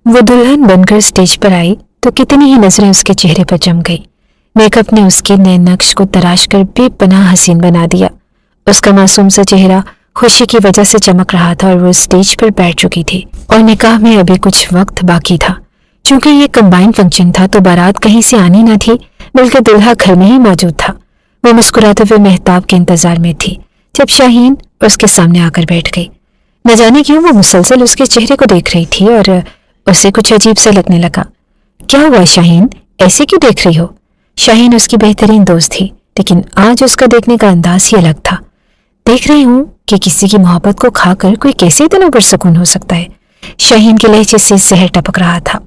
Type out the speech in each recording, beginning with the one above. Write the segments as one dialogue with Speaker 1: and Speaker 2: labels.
Speaker 1: वो दुल्हन बनकर स्टेज पर आई तो कितनी ही नजरें उसके चेहरे पर जम गई। मेकअप ने उसके नए नक्श को तराश कर बेपनाह हसीन बना दिया। उसका मासूम सा चेहरा खुशी की वजह से चमक रहा था और वो स्टेज पर बैठ चुकी थी और निकाह में अभी कुछ वक्त बाकी था। चूंकि ये कंबाइंड फंक्शन था तो बारात कहीं से आनी न थी बल्कि दुल्हा घर में ही मौजूद था। वो मुस्कुराते हुए मेहताब के इंतजार में थी जब शाहीन उसके सामने आकर बैठ गई। न जाने क्यों वो मुसलसल उसके चेहरे को देख रही थी और उसे कुछ अजीब सा लगने लगा। क्या हुआ शाहीन, ऐसे क्यों देख रही हो? शाहीन उसकी बेहतरीन दोस्त थी लेकिन आज उसका देखने का अंदाज ही अलग था। देख रही हूँ कि किसी की मोहब्बत को खाकर कोई कैसे इतना पुरसुकून हो सकता है। शाहीन के लहजे से जहर टपक रहा था।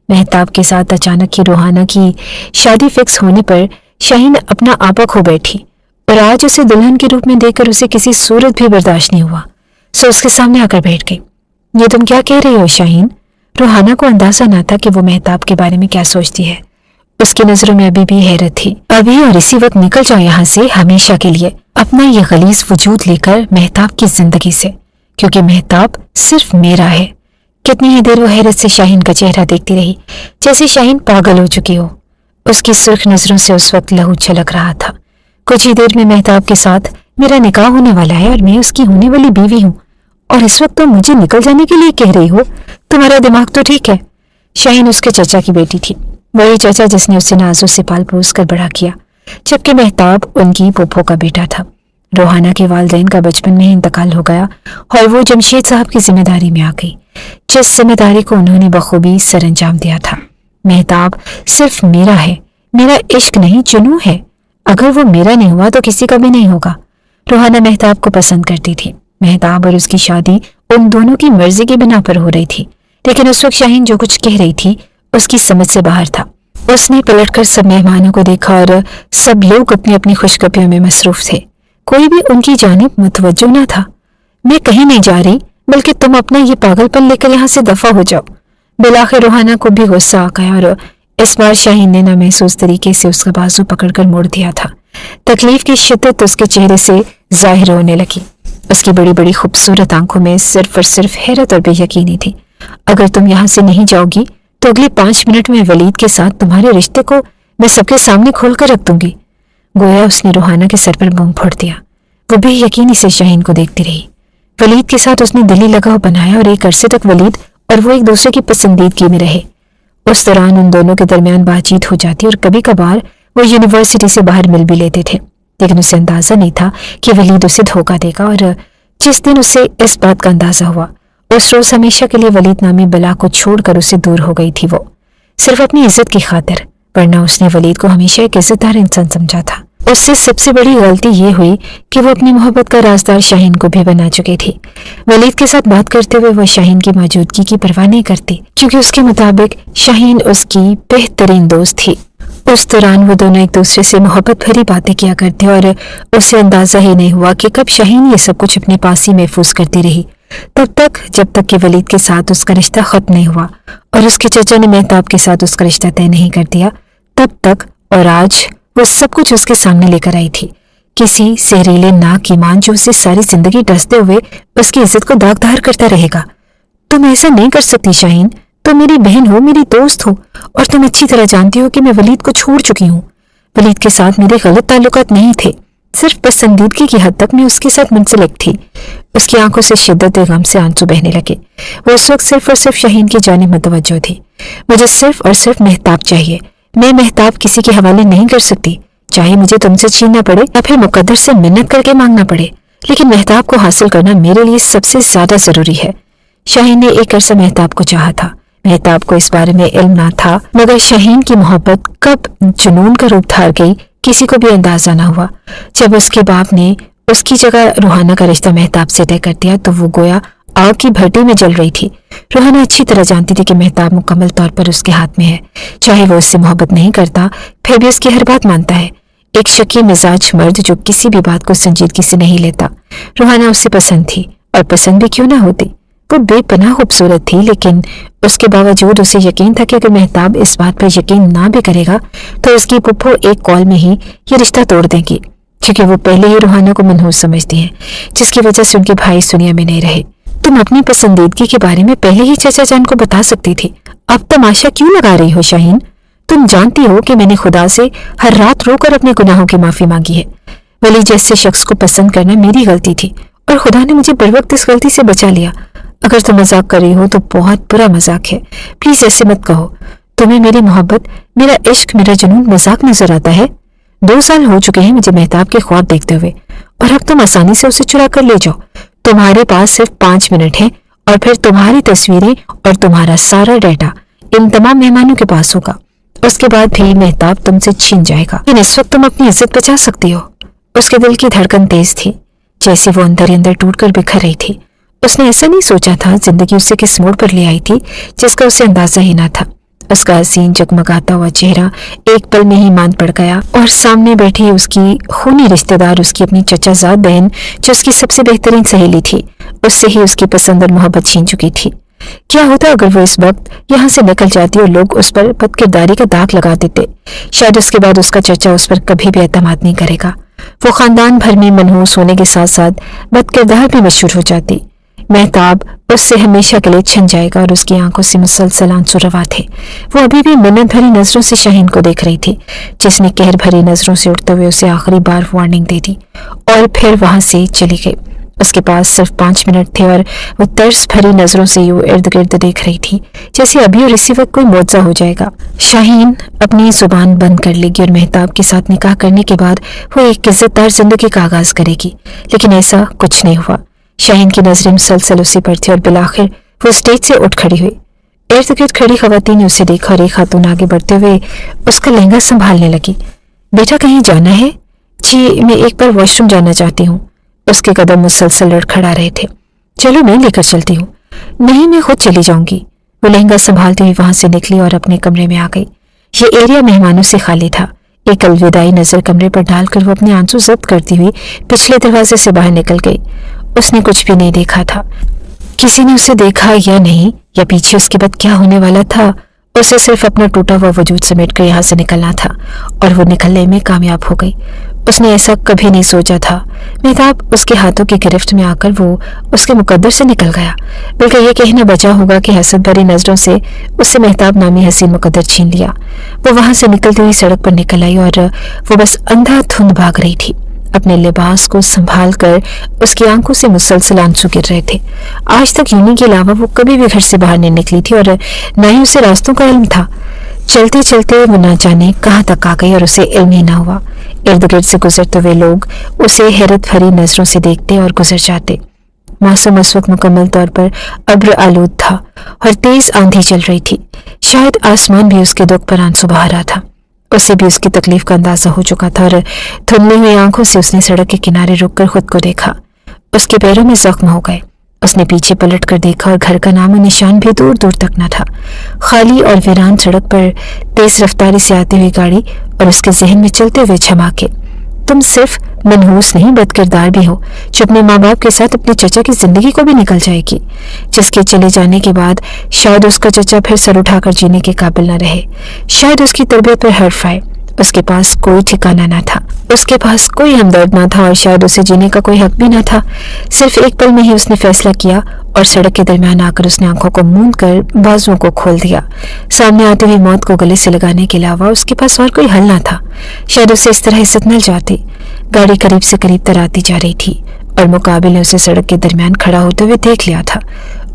Speaker 1: मेहताब के साथ अचानक ही रूहाना की शादी फिक्स होने पर शाहीन अपना आपा खो बैठी और आज उसे दुल्हन के रूप में देखकर उसे किसी सूरत भी बर्दाश्त नहीं हुआ। सो उसके सामने आकर बैठ गई। ये तुम क्या कह रही हो शाहीन? रूहाना को अंदाजा न था कि वो मेहताब के बारे में क्या सोचती है। उसकी नजरों में अभी भी हैरत थी। अभी और इसी वक्त निकल जाओ यहाँ से हमेशा के लिए, अपना ये गलीज वजूद लेकर मेहताब की जिंदगी से, क्योंकि मेहताब सिर्फ मेरा है। कितनी ही देर वो हैरत से शाहीन का चेहरा देखती रही, जैसे शाहीन पागल हो चुकी हो। उसकी सुर्ख नजरों से उस वक्त लहू छलक रहा था। कुछ ही देर में मेहताब के साथ मेरा निकाह होने वाला है और मैं उसकी होने वाली बीवी हूँ, और इस वक्त तुम मुझे निकल जाने के लिए कह रही हो? तुम्हारा दिमाग तो ठीक है। शाहीन उसके चाचा की बेटी थी, वही चाचा जिसने उसे नाजों से पाल पोस कर बड़ा किया, जबकि मेहताब उनकी पोपो का बेटा था। रूहाना के वालिदैन का बचपन में ही इंतकाल हो गया और वो जमशेद साहब की जिम्मेदारी में आ गई, जिस जिम्मेदारी को उन्होंने बखूबी सरअंजाम दिया था। मेहताब सिर्फ मेरा है, मेरा इश्क नहीं जुनून है। अगर वो मेरा नहीं हुआ तो किसी का भी नहीं होगा। रूहाना मेहताब को पसंद करती थी। मेहताब और उसकी शादी उन दोनों की मर्जी की बिना पर हो रही थी, लेकिन उस वक्त शाहीन जो कुछ कह रही थी उसकी समझ से बाहर था। उसने पलटकर सब मेहमानों को देखा और सब लोग अपनी अपनी खुशखबरियों में मसरूफ थे। कोई भी उनकी जानिब मुतवज्जो न था। मैं कहीं नहीं जा रही, बल्कि तुम अपना ये पागलपन लेकर यहाँ से दफा हो जाओ। बिलाखिर रूहाना को भी गुस्सा आ गया और इस बार शाहीन ने ना महसूस तरीके से उसका बाजू पकड़कर मोड़ दिया था। तकलीफ की शिद्दत उसके चेहरे से जाहिर होने लगी। उसकी बड़ी बड़ी खूबसूरत आंखों में सिर्फ और सिर्फ हैरत और बेयकीनी थी। अगर तुम यहाँ से नहीं जाओगी तो अगले 5 मिनट में वलीद के साथ तुम्हारे रिश्ते को मैं सबके सामने खोलकर रख दूंगी। गोया उसने रूहाना के सर पर बम फोड़ दिया। वो बेयकीनी से शाहीन को देखती रही। वलीद के साथ उसने दिली लगाव बनाया और एक अरसे तक वलीद और वो एक दूसरे की पसंदीदगी में रहे। उस दौरान उन दोनों के दरमियान बातचीत हो जाती और कभी कभार वो यूनिवर्सिटी से बाहर मिल भी लेते थे, लेकिन उसे अंदाजा नहीं था कि वलीद उसे धोखा देगा। और जिस दिन उसे इस बात का अंदाजा हुआ, उस रोज हमेशा के लिए वलीद नामी बला को छोड़कर उसे दूर हो गई थी। वो सिर्फ अपनी इज्जत की खातिर, वरना उसने वलीद को हमेशा एक इज्जतदार इंसान समझा था। उससे सबसे बड़ी गलती ये हुई कि वो अपनी मोहब्बत का राजदार शाहीन को भी बना चुकी थी। वलीद के साथ बात करते हुए वो शाहीन की मौजूदगी की परवाह नहीं करती, क्योंकि उसके मुताबिक शाहीन उसकी बेहतरीन दोस्त थी। उस दौरान वो दोनों एक दूसरे से मोहब्बत भरी बातें किया करते और उसे अंदाजा ही नहीं हुआ कि कब शाहीन ये सब कुछ अपने पास ही महफूज करती रही, तब तक जब तक कि वलीद के साथ उसका रिश्ता खत्म नहीं हुआ और उसके चाचा ने मेहताब के साथ उसका रिश्ता तय नहीं कर दिया तब तक। और आज वो सब कुछ उसके सामने लेकर आई थी, किसी जहरीले नाक ईमान जो उसे सारी जिंदगी डसते हुए उसकी इज्जत को दागदार करता रहेगा। तुम ऐसा नहीं कर सकती शाहीन, तुम मेरी बहन हो, मेरी दोस्त हो, और तुम अच्छी तरह जानती हो कि मैं वलीद को छोड़ चुकी हूँ। वलीद के साथ मेरे गलत ताल्लुकात नहीं थे, सिर्फ पसंदीदगी की हद तक मैं उसके साथ मुंसलिक थी। उसकी आंखों से शिद्दत गम से आंसू बहने लगे। वो उस वक्त सिर्फ और सिर्फ शाहीन की जानिब मुतवज्जो थी। मुझे सिर्फ और सिर्फ मेहताब चाहिए। मैं मेहताब किसी के हवाले नहीं कर सकती, चाहे मुझे तुमसे छीनना पड़े या फिर मुकद्दर से मिन्नत करके मांगना पड़े, लेकिन मेहताब को हासिल करना मेरे लिए सबसे ज्यादा जरूरी है। शाहीन ने एक अरसा मेहताब को चाहा था। मेहताब को इस बारे में इल्म ना था, मगर शाहीन की मोहब्बत कब जुनून का रूप धार गई किसी को भी अंदाजा ना हुआ। जब उसके बाप ने उसकी जगह रूहाना का रिश्ता मेहताब से तय कर दिया तो वो गोया आग की भट्टी में जल रही थी। रूहाना अच्छी तरह जानती थी कि मेहताब मुकम्मल तौर पर उसके हाथ में है, चाहे वो उससे मोहब्बत नहीं करता फिर भी उसकी हर बात मानता है। एक शकी मिजाज मर्द जो किसी भी बात को संजीदगी से नहीं लेता। रूहाना उससे पसंद थी, और पसंद भी क्यों ना होती। वो बेपनाह खूबसूरत थी, लेकिन उसके बावजूद उसे यकीन था कि अगर मेहताब इस बात पर यकीन ना भी करेगा तो उसकी पुप्पो एक कॉल में ही ये रिश्ता तोड़ देंगी, क्योंकि वो पहले ही रूहाना को मनहूस समझती हैं, जिसकी वजह से उनके भाई इस दुनिया में नहीं रहे। तुम अपनी पसंदीदगी के बारे में पहले ही चाचा जान को बता सकती थी, अब तमाशा क्यों लगा रही हो शाहीन? तुम जानती हो कि मैंने खुदा से हर रात रोकर अपने गुनाहों की माफी मांगी है। वली जैसे शख्स को पसंद करना मेरी गलती थी और खुदा ने मुझे बर वक्त इस गलती से बचा लिया। अगर तुम मजाक कर रही हो तो बहुत बुरा मजाक है। प्लीज ऐसे मत कहो। तुम्हें मेरी मोहब्बत, मेरा इश्क, मेरा जुनून मजाक नजर आता है? 2 साल हो चुके हैं मुझे मेहताब के ख्वाब देखते हुए, और अब तुम आसानी से उसे चुरा कर ले जाओ। तुम्हारे पास सिर्फ 5 मिनट है और फिर तुम्हारी तस्वीरें और तुम्हारा सारा डेटा इन तमाम मेहमानों के पास होगा। उसके बाद भी मेहताब तुमसे छीन जाएगा। लेकिन इस वक्त तुम अपनी इज्जत बचा सकती हो। उसके दिल की धड़कन तेज थी, जैसे वो अंदर ही अंदर टूटकर बिखर रही थी। उसने ऐसा नहीं सोचा था जिंदगी उसे किस मोड़ पर ले आई थी जिसका उसे अंदाजा ही ना था। उसका हसीन जगमगाता हुआ चेहरा एक पल में ही मान पड़ गया और सामने बैठी उसकी खूनी रिश्तेदार, उसकी अपनी चचाजाद बहन जो उसकी सबसे बेहतरीन सहेली थी, उससे ही उसकी पसंद और मोहब्बत छीन चुकी थी। क्या होता अगर वो इस वक्त यहाँ से निकल जाती और लोग उस पर बदकिरदारी का दाग लगा देते? शायद उसके बाद उसका चचा उस पर कभी भी एतमाद नहीं करेगा। वो खानदान भर में मनहूस होने के साथ साथ बदकिरदार भी मशहूर हो जाती। मेहताब उससे हमेशा के लिए छिन जाएगा और उसकी आंखों से मुसलसल आंसू रवा थे। वो अभी भी मिन्नत भरी नजरों से शाहीन को देख रही थी, जिसने कहर भरी नजरों से उठते हुए उसे आखिरी बार वार्निंग दे दी और फिर वहां से चली गई। उसके पास सिर्फ 5 मिनट थे और वो तरस भरी नजरों से यूं इर्द गिर्द देख रही थी जैसे अभी और इसी वक्त कोई मुआवजा हो जाएगा। शाहीन अपनी जुबान बंद कर लेगी और मेहताब के साथ निकाह करने के बाद वो एक इज्जतदार जिंदगी का आगाज करेगी, लेकिन ऐसा कुछ नहीं हुआ। शाहीन की नजरें मुसलसल उसी पर थी और बिलाखिर वो स्टेज से उठ खड़ी हुई। इर्द गिर्द खड़ी खवातीन ने उसे देखा और एक खातून आगे बढ़ते हुए उसका लहंगा संभालने लगी। बेटा कहीं जाना है? जी मैं एक बार वॉशरूम जाना चाहती हूँ। उसके कदम मुसलसल लड़खड़ा रहे थे। चलो मैं लेकर चलती हूँ। नहीं मैं खुद चली जाऊंगी। वो लहंगा संभालती हुई वहां से निकली और अपने कमरे में आ गई। ये एरिया मेहमानों से खाली था। एक अलविदाई नजर कमरे पर डालकर वो अपने आंसू जब्त करती हुई पिछले दरवाजे से बाहर निकल गई। उसने कुछ भी नहीं देखा था। किसी ने उसे देखा या नहीं, या पीछे उसके बाद क्या होने वाला था, उसे सिर्फ अपना टूटा हुआ वजूद समेट कर यहाँ से निकलना था और वो निकलने में कामयाब हो गई। उसने ऐसा कभी नहीं सोचा था। मेहताब उसके हाथों की गिरफ्त में आकर वो उसके मुकद्दर से निकल गया। बल्कि ये कहना बचा होगा कि हसद भरी नजरों से उससे मेहताब नामी हसीन मुकद्दर छीन लिया। वो वहां से निकलती हुई सड़क पर निकल आई और वो बस अंधाधुंध भाग रही थी। अपने लिबास को संभाल कर उसकी आंखों से मुसलसल आंसू गिर रहे थे। आज तक यूनी के अलावा वो कभी भी घर से बाहर नहीं निकली थी और न ही उसे रास्तों का इल्म था। चलते चलते वो न जाने कहाँ तक आ गई और उसे इल्म ही न हुआ। इर्द गिर्द से गुजरते हुए लोग उसे हैरत भरी नजरों से देखते और गुजर जाते। मौसम उस वक्त मुकम्मल तौर पर अब्र आलूद था और तेज आंधी चल रही थी। शायद आसमान भी उसके दुख पर आंसू बहा रहा था। उसे भी उसकी तकलीफ का अंदाजा हो चुका था और धुंधली हुई आंखों से उसने सड़क के किनारे रुककर खुद को देखा। उसके पैरों में जख्म हो गए। उसने पीछे पलट कर देखा और घर का नामो निशान भी दूर दूर तक न था। खाली और वीरान सड़क पर तेज रफ्तारी से आती हुई गाड़ी और उसके जहन में चलते हुए झमाके। तुम सिर्फ मनहूस नहीं बदकिरदार भी हो, जो अपने माँ बाप के साथ अपने चचा की जिंदगी को भी निकल जाएगी, जिसके चले जाने के बाद शायद उसका चचा फिर सर उठाकर जीने के काबिल न रहे। शायद उसकी तरबियत पर हर्फ आए। उसके पास कोई ठिकाना न था, उसके पास कोई हमदर्द न था और शायद उसे जीने का कोई हक भी न था। सिर्फ एक पल में ही उसने फैसला किया और सड़क के दरमियान आकर उसने आंखों को मूंद कर बाजुओं को खोल दिया। सामने आती हुई मौत को गले से लगाने के अलावा उसके पास और कोई हल न था। शायद उसे इस तरह इज्जत मिल जाती। गाड़ी करीब से करीब तर आती जा रही थी और मुकाबिल ने उसे सड़क के दरमियान खड़ा होते हुए देख लिया था।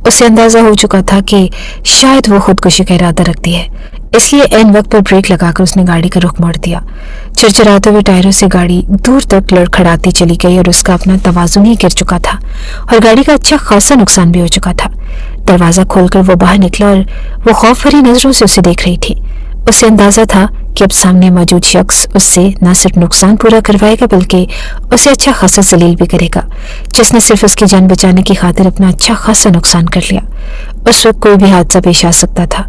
Speaker 1: उसे अंदाजा हो चुका था कि शायद वो खुदकुशी का इरादा रखती है, इसलिए ऐन वक्त पर ब्रेक लगाकर उसने गाड़ी का रुख मोड़ दिया। चरचराते हुए टायरों से गाड़ी दूर तक लड़खड़ाती चली गई और उसका अपना तवाजुन ही गिर चुका था और गाड़ी का अच्छा खासा नुकसान भी हो चुका था। दरवाजा खोलकर वो बाहर निकला और वो खौफ भरी नजरों से उसे देख रही थी। उसे अंदाजा था कि अब सामने मौजूद शख्स उससे न सिर्फ नुकसान पूरा करवाएगा बल्कि उसे अच्छा खासा जलील भी करेगा, जिसने सिर्फ उसकी जान बचाने की खातिर अपना अच्छा खासा नुकसान कर लिया। उस वक्त कोई भी हादसा पेश आ सकता था।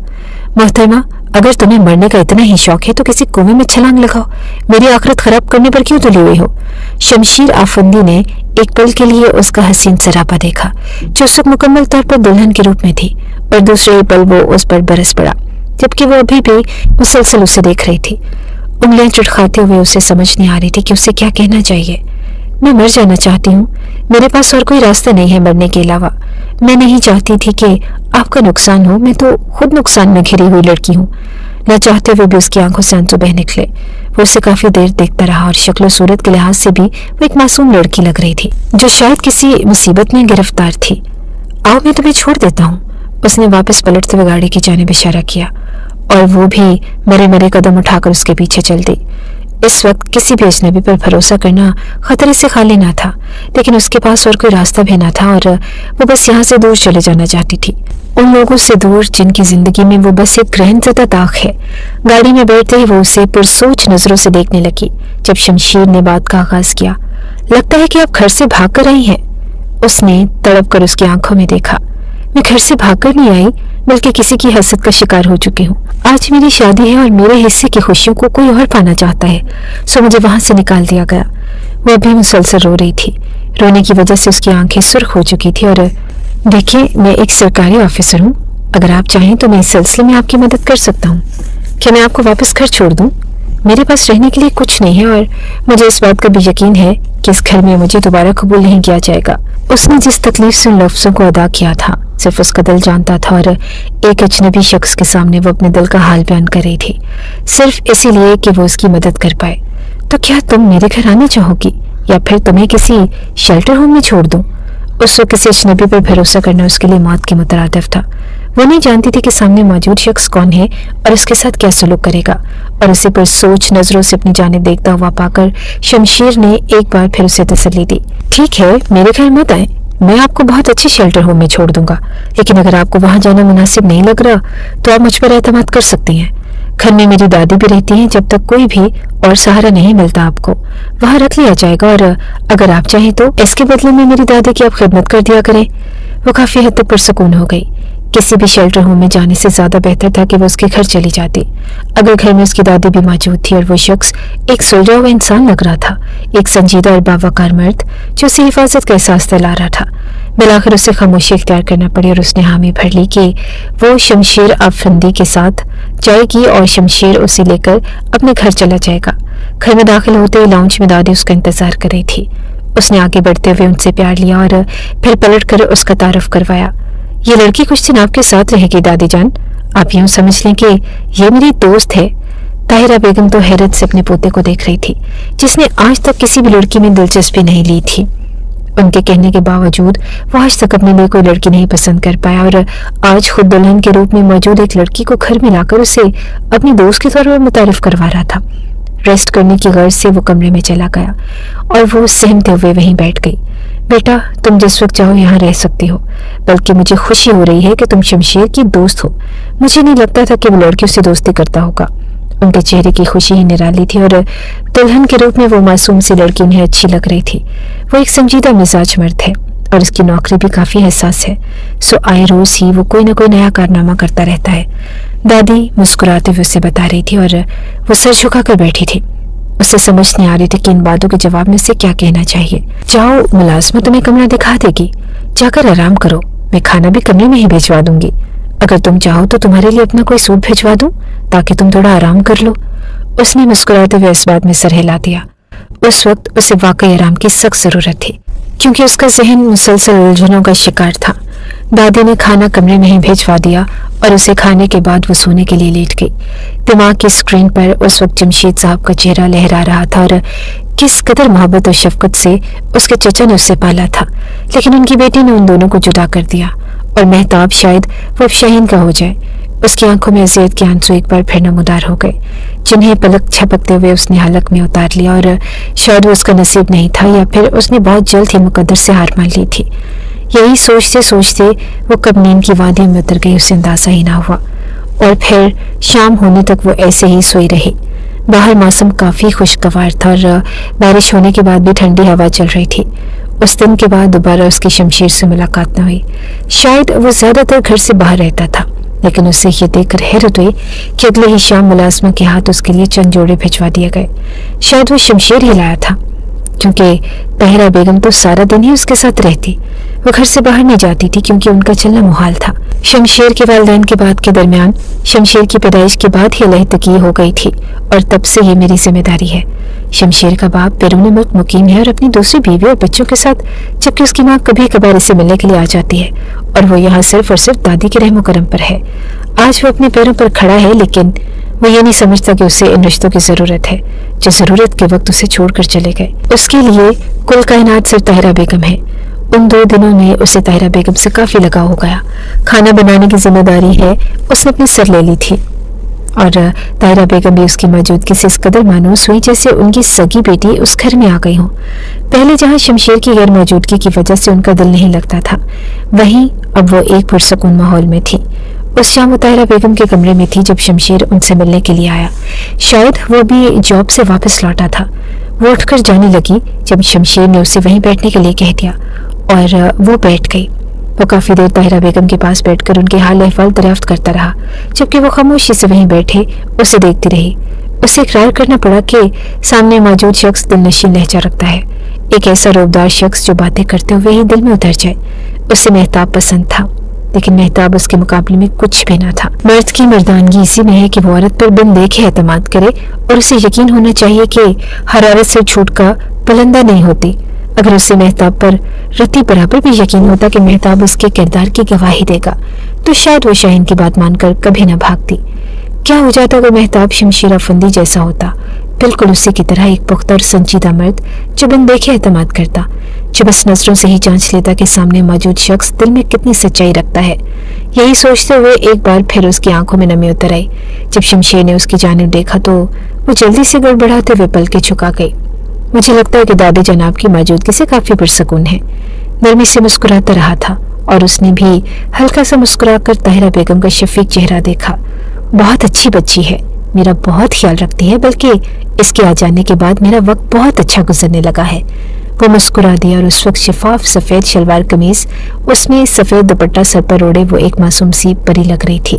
Speaker 1: मोहतरमा, अगर तुम्हें मरने का इतना ही शौक है तो किसी कुएं में छलांग लगाओ। मेरी आखिरत खराब करने पर क्यों तुली हुई हो? शमशीर आफंदी ने एक पल के लिए उसका हसीन सरापा देखा, जो उस वक्त मुकम्मल तौर पर दुल्हन के रूप में थी, और दूसरे ही पल वो उस पर बरस पड़ा, जबकि वो अभी भी मुसलसल उसे देख रही थी। उंगलियां चटखाते हुए उसे समझ नहीं आ रही थी कि उसे क्या कहना चाहिए। मैं मर जाना चाहती हूँ। मेरे पास और कोई रास्ता नहीं है मरने के अलावा। मैं नहीं चाहती थी कि आपका नुकसान हो, मैं तो खुद नुकसान में घिरी हुई लड़की हूँ। न चाहते हुए भी उसकी आंखों से आंसू बह निकले। वो उसे काफी देर देखता रहा और शक्ल सूरत के लिहाज से भी वो एक मासूम लड़की लग रही थी, जो शायद किसी मुसीबत में गिरफ्तार थी। आओ, मैं तुम्हें छोड़ देता हूँ। उसने वापस पलटते हुए गाड़ी की जानिब इशारा किया और वो भी मरे मरे कदम उठाकर उसके पीछे चल दी। इस वक्त किसी भी अजनबी पर भरोसा करना खतरे से खाली ना था, लेकिन उसके पास और कोई रास्ता भी ना था और वो बस यहाँ से दूर चले जाना चाहती थी, उन लोगों से दूर जिनकी जिंदगी में वो बस एक ग्रहणज़दा दाग है। गाड़ी में बैठते ही वो उसे पुरसोच नजरों से देखने लगी। जब शमशीर ने बात का आगाज किया, लगता है कि आप घर से भाग कर आई हैं। उसने तड़प कर उसकी आंखों में देखा। मैं घर से भागकर नहीं आई, बल्कि किसी की हसद का शिकार हो चुकी हूँ। आज मेरी शादी है और मेरे हिस्से की खुशियों को कोई और पाना चाहता है, सो मुझे वहां से निकाल दिया गया। वो अभी मुसलसल रो रही थी। रोने की वजह से उसकी आंखें सुर्ख हो चुकी थी। और देखिए, मैं एक सरकारी ऑफिसर हूँ, अगर आप चाहें तो मैं इस सिलसिले में आपकी मदद कर सकता हूँ। क्या मैं आपको वापस घर छोड़ दूँ? मेरे पास रहने के लिए कुछ नहीं है और मुझे इस बात का भी यकीन है कि इस घर में मुझे दोबारा कबूल नहीं किया जाएगा। उसने जिस तकलीफ से उन लफ्ज़ों को अदा किया था, सिर्फ उसका दिल जानता था और एक अजनबी शख्स के सामने वो अपने दिल का हाल बयान कर रही थी, सिर्फ इसीलिए कि वो उसकी मदद कर पाए। तो क्या तुम मेरे घर आना चाहोगी या फिर तुम्हें किसी शेल्टर होम में छोड़ दूं? उस वक्त किसी अजनबी पर भरोसा करना उसके लिए मौत के मुतरादिफ था। वो नहीं जानती थी कि सामने मौजूद शख्स कौन है और उसके साथ क्या सलूक करेगा, और उसे पुरसोच नजरों से अपनी जानिब देखता हुआ पाकर शमशीर ने एक बार फिर उसे तसल्ली दी। ठीक है, मेरे घर मत आए, मैं आपको बहुत अच्छे शेल्टर होम में छोड़ दूंगा, लेकिन अगर आपको वहां जाना मुनासिब नहीं लग रहा तो आप मुझ पर एतमाद कर सकती हैं। घर में मेरी दादी भी रहती हैं, जब तक कोई भी और सहारा नहीं मिलता आपको वहां रख लिया जाएगा, और अगर आप चाहें तो इसके बदले में मेरी दादी की आप खिदमत कर दिया करें। वो काफी हद तक पुरसुकून हो गई। किसी भी शेल्टर होम में जाने से ज्यादा बेहतर था कि वो उसके घर चली जाती। अगर घर में उसकी दादी भी मौजूद थी और वो शख्स एक सुलझा हुआ इंसान लग रहा था, एक संजीदा और बावकार मर्द जो उसे हिफाजत का एहसास दिला रहा था। बिलाखिर उसे खामोशी इख्तियार करना पड़ी और उसने हामी भर ली कि वो शमशीर अफंदी के साथ जाएगी और शमशीर उसे लेकर अपने घर चला जाएगा। घर में दाखिल होते ही लाउंज में दादी उसका इंतजार कर रही थी। उसने आगे बढ़ते हुए उनसे प्यार लिया और फिर पलट कर उसका तारुफ करवाया। ये लड़की कुछ दिन आपके साथ रहेगी दादी जान, आप यूं समझ लें कि ये मेरी दोस्त है। ताहिरा बेगम तो हैरत से अपने पोते को देख रही थी, जिसने आज तक किसी भी लड़की में दिलचस्पी नहीं ली थी। उनके कहने के बावजूद वो आज तक अपने लिए कोई लड़की नहीं पसंद कर पाया और आज खुद दुल्हन के रूप में मौजूद एक लड़की को घर में लाकर उसे अपनी दोस्त के तौर पर मुतारिफ करवा रहा था। रेस्ट करने की गर्ज से वो कमरे में चला गया और वो सहमते हुए वहीं बैठ गई। बेटा, तुम जिस वक्त चाहो यहाँ रह सकती हो, बल्कि मुझे खुशी हो रही है कि तुम शमशीर की दोस्त हो। मुझे नहीं लगता था कि वो लड़की उससे दोस्ती करता होगा। उनके चेहरे की खुशी ही निराली थी और दुल्हन के रूप में वो मासूम सी लड़की उन्हें अच्छी लग रही थी। वो एक संजीदा मिजाज मर्द है और उसकी नौकरी भी काफी हसास है, सो आए रोज ही वो कोई ना कोई नया कारनामा करता रहता है। दादी मुस्कुराते हुए उसे बता रही थी और वो सर झुकाकर बैठी थी। उसे समझ नहीं आ रही थी कि इन बातों के जवाब में से क्या कहना चाहिए। जाओ, मुलाजमा तुम्हें कमरा दिखा देगी, जाकर आराम करो, मैं खाना भी कमरे में ही भिजवा दूंगी। अगर तुम चाहो तो तुम्हारे लिए अपना कोई सूट भिजवा दूं ताकि तुम थोड़ा आराम कर लो। उसने मुस्कुराते हुए इस बात में सर हिला दिया। उस वक्त उसे वाकई आराम की सख्त जरूरत थी, क्योंकि उसका जहन मुसलसल उलझनों का शिकार था। दादी ने खाना कमरे में ही भिजवा दिया और उसे खाने के बाद वो सोने के लिए लेट गई। दिमाग की स्क्रीन पर उस वक्त जमशीद साहब का चेहरा लहरा रहा था और किस कदर मोहब्बत और शफकत से उसके चचा ने उसे पाला था, लेकिन उनकी बेटी ने उन दोनों को जुदा कर दिया और महताब शायद वो अब शाहीन का हो जाए। उसकी आंखों में अजियत के आंसू एक बार फिर नमूदार हो गए, जिन्हें पलक झपकते हुए उसने हलक में उतार लिया और शायद वो उसका नसीब नहीं था या फिर उसने बहुत जल्द ही मुकद्दर से हार मान ली थी। यही सोचते सोचते वो कब नींद की वादी में उतर गई उसे अंदाजा ही ना हुआ और फिर शाम होने तक वो ऐसे ही सोई रही। बाहर मौसम काफी खुशगवार था और बारिश होने के बाद भी ठंडी हवा चल रही थी। उस दिन के बाद दोबारा उसकी शमशीर से मुलाकात न हुई। शायद वो ज्यादातर घर से बाहर रहता था, लेकिन उसे ये देखकर हैरत हुई कि अगले ही शाम मुलाजमा के हाथ उसके लिए चंद जोड़े भिजवा दिए गए। शायद वो शमशीर ही लाया था, کیونکہ طاہرہ بیگم تو سارا دن ہی اس کے ساتھ رہتی. وہ گھر سے باہر نہیں جاتی تھی کیونکہ ان کا چلنا محال تھا. شمشیر کے والدین کے بعد کے درمیان شمشیر کی پیدائش کے بعد ہی علیحدگی ہو گئی تھی اور تب سے یہ میری ذمہ داری ہے. شمشیر کا باپ بیرون ملک مقیم ہے اور اپنی دوسری بیوی اور بچوں کے ساتھ، جبکہ اس کی ماں کبھی کبھار اسے ملنے کے لیے آ جاتی ہے اور وہ یہاں صرف اور صرف دادی کے رحم و کرم پر ہے. آج وہ اپنے پیروں پر کھڑا ہے، لیکن وہ یہ نہیں سمجھتا کہ اسے ان رشتوں کی ضرورت ہے جو ضرورت کے وقت اسے چھوڑ کر چلے گئے. اس کے لیے کل کائنات صرف طاہرہ بیگم ہے. ان 2 دنوں میں اسے طاہرہ بیگم سے کافی لگاؤ ہو گیا. کھانا بنانے کی ذمہ داری ہے اس نے اپنے سر لے لی تھی اور طاہرہ بیگم بھی اس کی موجودگی سے اس قدر مانوس ہوئی جیسے ان کی سگی بیٹی اس گھر میں آ گئی ہوں. پہلے جہاں شمشیر کی غیر موجودگی کی وجہ سے ان کا دل نہیں لگتا تھا، وہیں اب وہ ایک پرسکون ماحول میں تھی. اس شام وہ طاہرہ بیگم کے کمرے میں تھی جب شمشیر ان سے ملنے کے لیے آیا. شاید وہ بھی جاب سے واپس لوٹا تھا. وہ اٹھ کر جانے لگی جب شمشیر نے اسے وہیں بیٹھنے کے لیے کہہ دیا اور وہ بیٹھ گئی. وہ کافی دیر طاہرہ بیگم کے پاس بیٹھ کر ان کے حال احوال دریافت کرتا رہا، جبکہ وہ خاموشی سے وہیں بیٹھے اسے دیکھتی رہی. اسے اقرار کرنا پڑا کہ سامنے موجود شخص دل نشین لہجہ رکھتا ہے، ایک ایسا روبدار شخص جو باتیں کرتے ہوئے ہی دل میں اتر جائے. اسے مہتاب پسند تھا، لیکن مہتاب اس کے مقابلے میں کچھ بھی نہ تھا. مرد کی مردانگی اسی میں ہے کہ وہ عورت پر بن دیکھے اعتماد کرے اور اسے یقین ہونا چاہیے کہ حرارت سے چھوٹ کا پلندہ نہیں ہوتی. اگر اسے مہتاب پر رتی برابر بھی یقین ہوتا کہ مہتاب اس کے کردار کی گواہی دے گا تو شاید وہ شاہین کی بات مان کر کبھی نہ بھاگتی. کیا ہو جاتا اگر مہتاب شمشیر افندی جیسا ہوتا، بالکل اسی کی طرح ایک پختہ اور سنجیدہ مرد جو بن دیکھے اعتماد کرتا، جو بس نظروں سے ہی جانچ لیتا کہ سامنے موجود شخص دل میں کتنی سچائی رکھتا ہے. یہی سوچتے ہوئے ایک بار پھر اس کی آنکھوں میں نمی اتر آئی. جب شمشیر نے اس کی جانب دیکھا تو وہ جلدی سے گڑبڑاتے ہوئے پلکیں جھکا گئی. مجھے لگتا ہے کہ دادی جناب کی موجودگی سے کافی پرسکون ہے. نرمی سے مسکراتا رہا تھا اور اس نے بھی ہلکا سا مسکرا کر طاہرہ بیگم کا شفیق چہرہ دیکھا. بہت اچھی بچی ہے، میرا بہت خیال رکھتی ہے، بلکہ اس کے آ جانے کے بعد میرا وقت بہت اچھا گزرنے لگا ہے. وہ مسکرا دیا اور اس وقت شفاف سفید شلوار قمیض اس میں سفید دوپٹہ سر پر اوڑے وہ ایک معصوم سی پری لگ رہی تھی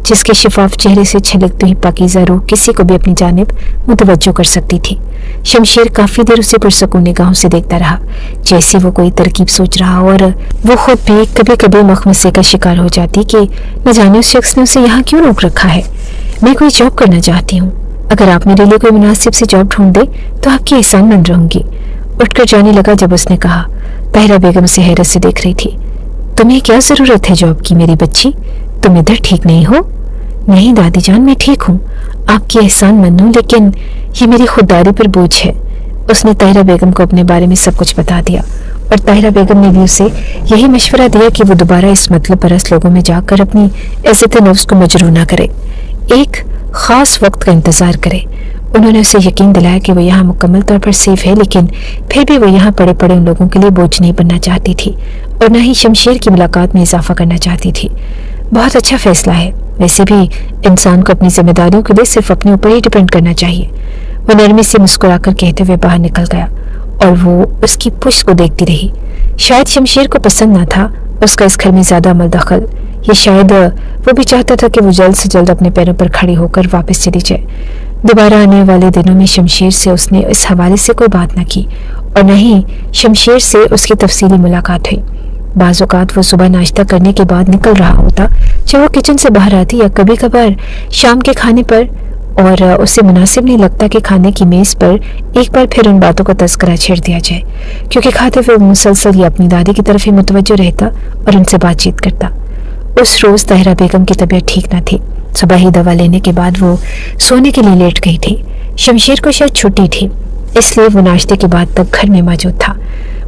Speaker 1: جس کے شفاف چہرے سے چھلکتی ہوئی پاکیزہ روح کسی کو بھی اپنی جانب متوجہ کر سکتی تھی. شمشیر کافی دیر اسے پرسکون نگاہوں سے دیکھتا رہا، جیسے وہ کوئی ترکیب سوچ رہا اور وہ خود بھی کبھی کبھی مخمصے کا شکار ہو جاتی کہ نہ جانے اس شخص نے اسے یہاں کیوں روک رکھا ہے. میں کوئی جاب کرنا چاہتی ہوں، اگر آپ میرے لیے کوئی مناسب سی جاب ڈھونڈ دے تو آپ کی احسان مند رہوں گی. اٹھ کر جانے لگا جب اس نے کہا. طاہرہ بیگم اسے حیرت سے دیکھ رہی تھی. تمہیں کیا ضرورت ہے جاب کی میری بچی؟ تم ادھر ٹھیک نہیں ہو؟ نہیں دادی جان، میں ٹھیک ہوں، آپ کی احسان مند ہوں، لیکن یہ میری خودداری پر بوجھ ہے. اس نے طاہرہ بیگم کو اپنے بارے میں سب کچھ بتا دیا اور طاہرہ بیگم نے بھی اسے یہی مشورہ دیا کہ وہ دوبارہ اس مطلب پرست لوگوں میں جا کر اپنی عزت نفس کو مجروح نہ کرے، ایک خاص وقت کا انتظار کرے. انہوں نے اسے یقین دلایا کہ وہ یہاں مکمل طور پر سیف ہے، لیکن پھر بھی وہ یہاں پڑے پڑے ان لوگوں کے لیے بوجھ نہیں بننا چاہتی تھی اور نہ ہی شمشیر کی ملاقات میں اضافہ کرنا چاہتی تھی. بہت اچھا فیصلہ ہے، ویسے بھی انسان کو اپنی ذمہ داریوں کے لیے صرف اپنے اوپر ہی ڈپینڈ کرنا چاہیے. وہ نرمی سے مسکرا کر کہتے ہوئے باہر نکل گیا اور وہ اس کی پشت کو دیکھتی رہی. شاید شمشیر کو پسند نہ تھا اس کا اس گھر میں زیادہ عمل دخل، یہ شاید وہ بھی چاہتا تھا کہ وہ جلد سے جلد اپنے پیروں پر کھڑی ہو کر واپس چلی جائے. دوبارہ آنے والے دنوں میں شمشیر سے اس نے اس حوالے سے کوئی بات نہ کی اور نہ ہی شمشیر سے اس کی تفصیلی ملاقات ہوئی. بعض اوقات وہ صبح ناشتہ کرنے کے بعد نکل رہا ہوتا جب وہ کچن سے باہر آتی، یا کبھی کبھار شام کے کھانے پر، اور اسے مناسب نہیں لگتا کہ کھانے کی میز پر ایک بار پھر ان باتوں کا تذکرہ چھیڑ دیا جائے، کیونکہ کھاتے ہوئے مسلسل یہ اپنی دادی کی طرف ہی متوجہ رہتا اور ان سے بات چیت کرتا. اس روز طاہرہ بیگم کی طبیعت ٹھیک نہ تھی. صبح ہی دوا لینے کے بعد وہ سونے کے لیے لیٹ گئی تھی. شمشیر کو شاید چھٹی تھی، اس لیے وہ ناشتے کے بعد تک گھر میں موجود تھا.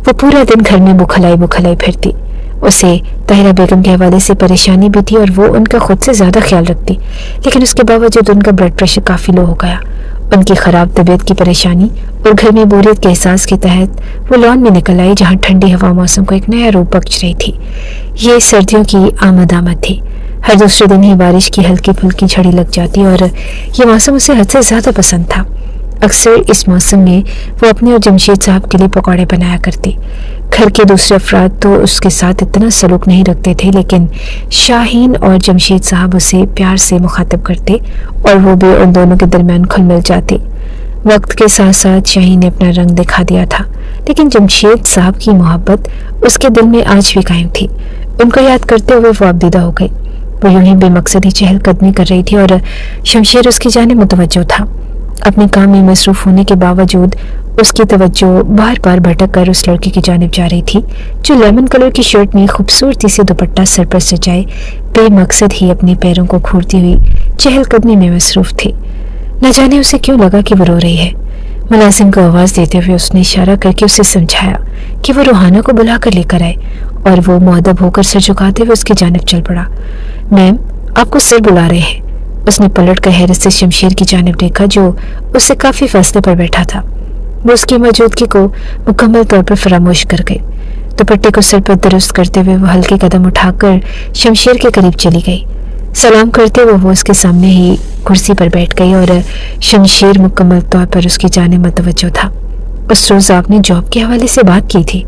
Speaker 1: وہ پورا دن گھر میں بکھلائی پھرتی. اسے طاہرہ بیگم کے حوالے سے پریشانی بھی تھی اور وہ ان کا خود سے زیادہ خیال رکھتی، لیکن اس کے باوجود ان کا بلڈ پریشر کافی لو ہو گیا. ان کی خراب طبیعت کی پریشانی اور گھر میں بوریت کے احساس کے تحت وہ لان میں نکل آئی جہاں ٹھنڈی ہوا موسم کو ایک نیا روپ بخش رہی تھی. یہ سردیوں کی آمد تھی. ہر دوسرے دن ہی بارش کی ہلکی پھلکی جھڑی لگ جاتی اور یہ موسم اسے حد سے زیادہ پسند تھا. اکثر اس موسم میں وہ اپنے اور جمشید صاحب کے لیے پکوڑے بنایا کرتی. گھر کے دوسرے افراد تو اس کے ساتھ اتنا سلوک نہیں رکھتے تھے، لیکن شاہین اور جمشید صاحب اسے پیار سے مخاطب کرتے اور وہ بھی ان دونوں کے درمیان کھل مل جاتے. वक्त के साथ साथ शाहीन ने अपना रंग दिखा दिया था, लेकिन जमशेद साहब की मोहब्बत उसके दिल में आज भी कायम थी। उनको याद करते हुए वो आबदीदा हो गई। वो यूं ही बेमकसद ही चहलकदमी कर रही थी और शमशेर उसकी जानिब मुतवज्जो था। अपने काम में मसरूफ होने के बावजूद उसकी तवज्जो बार बार भटक कर उस लड़के की जानिब जा रही थी जो लेमन कलर की शर्ट में खूबसूरती से दुपट्टा सर पर सजाए बेमकसद ही अपने पैरों को खूरती हुई चहलकदमी में मसरूफ थी। न जाने उसे क्यों लगा कि वो रो रही है। मुलाजिम को आवाज़ देते हुए उसने इशारा करके उसे समझाया कि वो रूहाना को बुला कर लेकर आए, और वो मुअद्दब होकर सर झुकाते हुए उसकी जानिब चल पड़ा। मैम, आपको सर बुला रहे हैं। उसने पलट कर हैरत से शमशेर की जानिब देखा जो उससे काफ़ी फासले पर बैठा था। वो उसकी मौजूदगी को मुकम्मल तौर पर फरामोश कर गई। दुपट्टे को सर पर दुरुस्त करते हुए वो हल्के कदम उठाकर शमशेर के करीब चली गई। सलाम करते हुए वो उसके सामने ही कुर्सी पर बैठ गई और शमशेर मुकम्मल तौर पर उसकी जानिब मुतवज्जो था। उस रोज़ आपने जॉब के हवाले से बात की थी।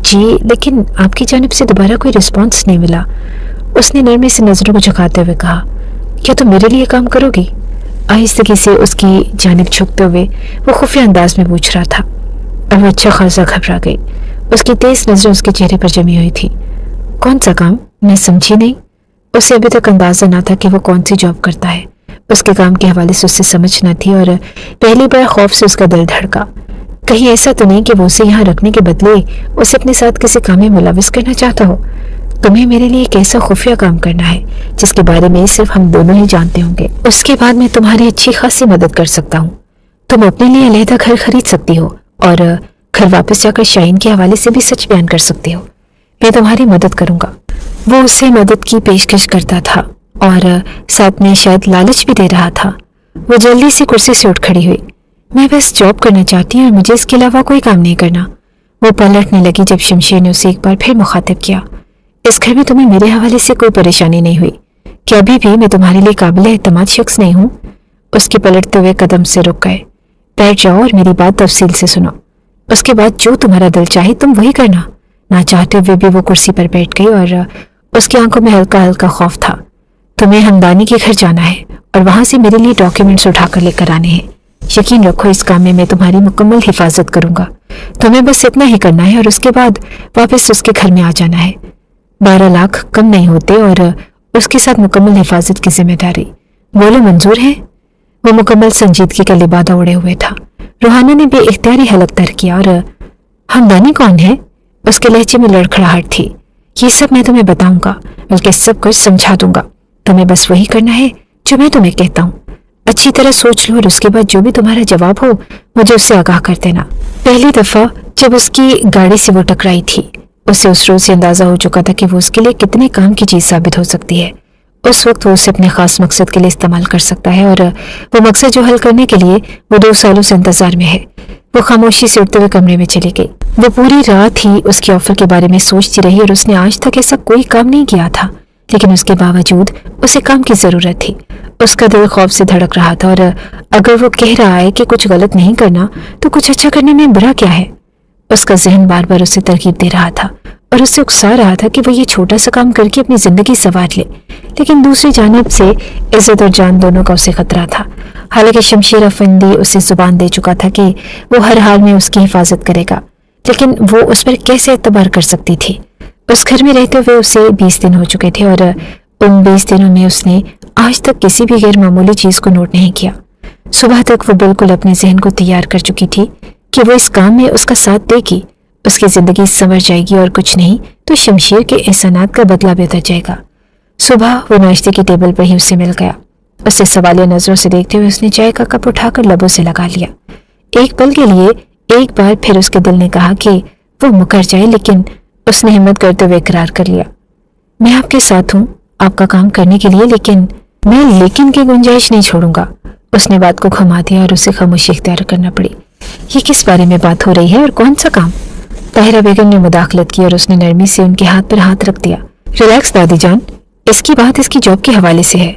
Speaker 1: जी, लेकिन आपकी जानिब से दोबारा कोई रिस्पॉन्स नहीं मिला। उसने नरमी से नज़रों को झुकाते हुए कहा, क्या तुम मेरे लिए काम करोगी? आहिस्तगी से उसकी जानिब झुकते हुए वो खुफिया अंदाज में पूछ रहा था, और वो अच्छा खासा घबरा गई। उसकी तेज नजरें उसके चेहरे पर जमी हुई थी। कौन सा काम? मैं समझी नहीं। उसे अभी तक अंदाजा ना था कि वो कौन सी जॉब करता है। उसके काम के हवाले से उससे समझ न थी और पहली बार खौफ से उसका दिल धड़का। कहीं ऐसा तो नहीं कि वो उसे यहाँ रखने के बदले उसे अपने साथ किसी काम में मुलविस करना चाहता हो। तुम्हें मेरे लिए एक ऐसा खुफिया काम करना है जिसके बारे में सिर्फ हम दोनों ही जानते होंगे। उसके बाद मैं तुम्हारी अच्छी खासी मदद कर सकता हूँ। तुम अपने लिए अलहदा घर खरीद सकती हो और घर वापस जाकर शाहीन के हवाले से भी सच बयान कर सकती हो। मैं तुम्हारी मदद करूंगा। वो उससे मदद की पेशकश करता था और साथ में शायद लालच भी दे रहा था। वो जल्दी से कुर्सी से उठ खड़ी हुई। मैं बस जॉब करना चाहती हूँ और मुझे इसके अलावा कोई काम नहीं करना। वो पलटने लगी जब शमशेर ने उसे एक बार फिर मुखातिब किया। इस घर में तुम्हें मेरे हवाले से कोई परेशानी नहीं हुई? क्या अभी भी मैं तुम्हारे लिए काबिल एतमाद शख्स नहीं हूँ? उसके पलटते हुए कदम से रुक गए। बैठ जाओ और मेरी बात तफसील से सुनो। उसके बाद जो तुम्हारा दिल चाहे तुम वही करना। ना चाहते हुए भी वो कुर्सी पर बैठ गई और उसकी आंखों में हल्का हल्का खौफ था। तुम्हें हमदानी के घर जाना है और वहां से मेरे लिए डॉक्यूमेंट्स उठाकर लेकर आने हैं। यकीन रखो, इस काम में मैं तुम्हारी मुकम्मल हिफाजत करूंगा। तुम्हें बस इतना ही करना है और उसके बाद वापस उसके घर में आ जाना है। 12 लाख कम नहीं होते और उसके साथ मुकम्मल हिफाजत की जिम्मेदारी। बोलो, मंजूर है? वो मुकम्मल संजीदगी का लिबादा उड़े हुए था। रूहाना ने बेइख्तियारी हलक तर किया। और हमदानी कौन है? उसके लहजे में लड़खड़ाहट थी। ये सब मैं तुम्हें बताऊंगा, बल्कि सब कुछ समझा दूंगा। तुम्हें बस वही करना है जो मैं तुम्हें कहता हूँ। अच्छी तरह सोच लो और उसके बाद जो भी तुम्हारा जवाब हो मुझे उससे आगाह कर देना। पहली दफा जब उसकी गाड़ी से वो टकराई थी, उसे उस रोज से अंदाजा हो चुका था कि वो उसके लिए कितने काम की चीज साबित हो सकती है। उस वक्त वो उसे अपने खास मकसद के लिए इस्तेमाल कर सकता है और वो मकसद जो हल करने के लिए वो 2 सालों से इंतजार में है। वो खामोशी से उठते हुए कमरे में चली गई। वो पूरी रात ही उसके ऑफर के बारे में सोचती रही और उसने आज तक ऐसा कोई काम नहीं किया था, लेकिन उसके बावजूद उसे काम की जरूरत थी। उसका दिल खौफ से धड़क रहा था और अगर वो कह रहा है कि कुछ गलत नहीं करना तो कुछ अच्छा करने में बुरा क्या है? उसका जहन बार बार उसे तरकीब दे रहा था और उससे उकसा रहा था कि वो ये छोटा सा काम करके अपनी जिंदगी संवार ले, लेकिन दूसरी जानिब से इज्जत और जान दोनों का उसे खतरा था। हालांकि शमशेर अफंदी उसे जुबान दे चुका था कि वो हर हाल में उसकी हिफाजत करेगा, लेकिन वो उस पर कैसे एतबार कर सकती थी? उस घर में रहते हुए उसे 20 दिन हो चुके थे और उन 20 दिनों में उसने आज तक किसी भी गैर मामूली चीज को नोट नहीं किया। सुबह तक वो बिल्कुल अपने जहन को तैयार कर चुकी थी कि वो इस काम में उसका साथ देगी, उसकी जिंदगी संवर जाएगी और कुछ नहीं तो शमशेर के एहसानात का बदला भी उतर जाएगा। सुबह वो नाश्ते की टेबल पर ही उसे मिल गया। उसे सवालिया नजरों से देखते हुए उसने चाय का कप उठाकर लबों से लगा लिया। एक पल के लिए एक बार फिर उसके दिल ने कहा कि वो मुकर जाए, लेकिन उसने हिम्मत करते हुए इकरार कर लिया। मैं आपके साथ हूँ आपका काम करने के लिए, लेकिन मैं लेकिन की गुंजाइश नहीं छोड़ूंगा। उसने बात को घुमा दिया और उसे खामोशी इख्तियार करना पड़ी। ये किस बारे में बात हो रही है और कौन सा काम? ताहिरा बेगम ने मुदाखलत की और उसने नरमी से उनके हाथ पर हाथ रख दिया। रिलैक्स दादी जान, इसकी बात इसकी जॉब के हवाले से है।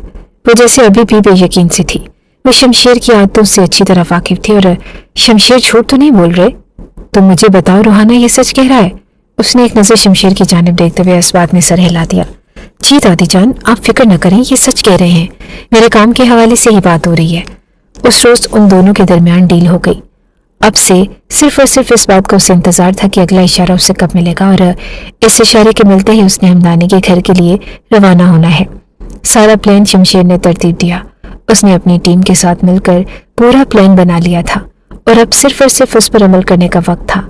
Speaker 1: वो जैसे अभी भी बेयकीन सी थी। वो शमशेर की आदतों से अच्छी तरह वाकिफ थी। और शमशेर झूठ तो नहीं बोल रहे? तो मुझे बताओ, रूहाना ये सच कह रहा है? उसने एक नजर शमशेर की जानिब देखते हुए इस बात में सर हिला दिया। जी दादी जान, आप फिक्र न करें, ये सच कह रहे हैं। मेरे काम के हवाले से ही बात हो रही है। उस रोज उन दोनों के दरमियान डील हो गई। अब से सिर्फ और सिर्फ इस बात का उसे इंतजार था कि अगला इशारा उसे कब मिलेगा, और इस इशारे के मिलते ही उसने हमदानी के घर के लिए रवाना होना है। सारा प्लान शमशेर ने तरतीब दिया। उसने अपनी टीम के साथ मिलकर पूरा प्लान बना लिया था और अब सिर्फ और सिर्फ उस पर अमल करने का वक्त था।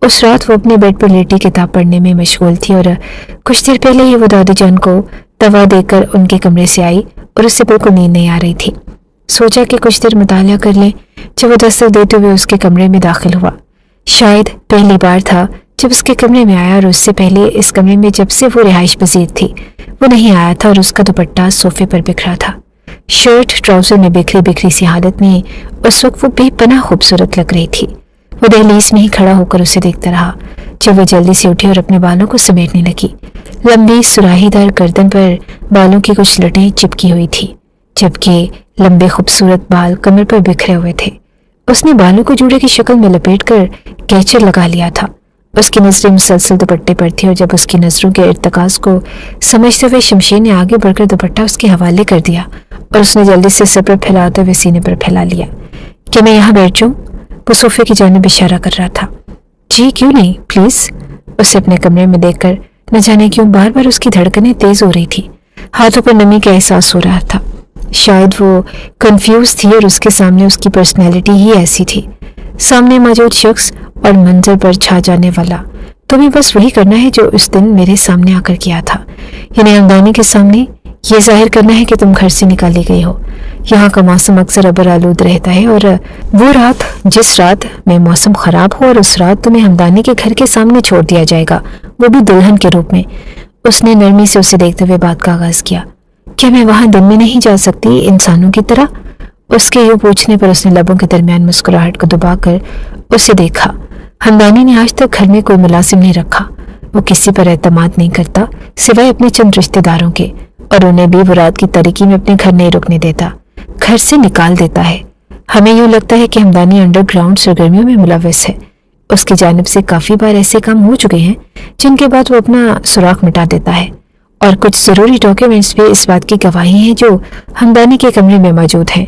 Speaker 1: उस रात वो अपने बेड पर लेटी किताब पढ़ने में मशगूल थी और कुछ देर पहले ही वो दादी जान को दवा देकर उनके कमरे से आई और उससे बिल्कुल नींद नहीं आ रही थी। सोचा कि कुछ देर मुतालिया कर ले। जब वो दस्तक देते हुए उसके कमरे में दाखिल हुआ, शायद पहली बार था जब उसके कमरे में आया, और उससे पहले इस कमरे में जब से वो रिहाइश पजीर थी वो नहीं आया था, और उसका दुपट्टा सोफे पर बिखरा था। शर्ट ट्राउजर में बिखरी बिखरी सी हालत में उस वक्त वो बेपनाह खूबसूरत लग रही थी। वो दहलीज में ही खड़ा होकर उसे देखता रहा जब वो जल्दी से उठी और अपने बालों को समेटने लगी। लंबी सुराहीदार गर्दन पर बालों की कुछ लटें चिपकी हुई थी, जबकि लंबे खूबसूरत बाल कमर पर बिखरे हुए थे। उसने बालों को जूड़े की शक्ल में लपेटकर कैचर लगा लिया था। उसकी नजरें मुसलसल दुपट्टे पर थी, और जब उसकी नजरों के इर्तिकाज को समझते हुए शमशेर ने आगे बढ़कर दुपट्टा उसके हवाले कर दिया और उसने जल्दी से सर पर फैलाते हुए सीने पर फैला लिया। कि मैं यहाँ बैठ जाऊं? वो सोफे की जानिब इशारा कर रहा था। जी क्यों नहीं, प्लीज। उसे अपने कमरे में देखकर न जाने क्यों बार बार उसकी धड़कनें तेज हो रही थी। हाथों पर नमी का एहसास हो रहा था। शायद वो कंफ्यूज थी और उसके सामने उसकी पर्सनैलिटी ही ऐसी थी। सामने मौजूद शख्स और मंजर पर छा जाने वाला। तुम्हें बस वही करना है जो उस दिन मेरे सामने आकर किया था, यानी हमदानी के सामने ये जाहिर करना है कि तुम घर से निकाली गई हो। यहाँ का मौसम अक्सर अबर आलूद रहता है, और वो रात जिस रात में मौसम खराब हो और उस रात तुम्हें हमदानी के घर के सामने छोड़ दिया जाएगा, वो भी दुल्हन के रूप में। उसने नरमी से उसे देखते हुए बात का आगाज किया। क्या मैं वहां दिन में नहीं जा सकती इंसानों की तरह? उसके यूं पूछने पर उसने लबों के दरमियान मुस्कुराहट को दबाकर उसे देखा। हमदानी ने आज तक घर में कोई मुलाजिम नहीं रखा। वो किसी पर एतमाद नहीं करता सिवाय अपने चंद रिश्तेदारों के, और उन्हें भी बुरात की तरीके में अपने घर नहीं रुकने देता, घर से निकाल देता है। हमें यूं लगता है कि हमदानी अंडरग्राउंड सरगर्मियों में मुलविस है। उसकी जानिब से काफी बार ऐसे काम हो चुके हैं जिनके बाद वो अपना सुराख मिटा देता है, और कुछ जरूरी डॉक्यूमेंट्स भी इस बात की गवाही हैं जो हमदानी के कमरे में मौजूद हैं।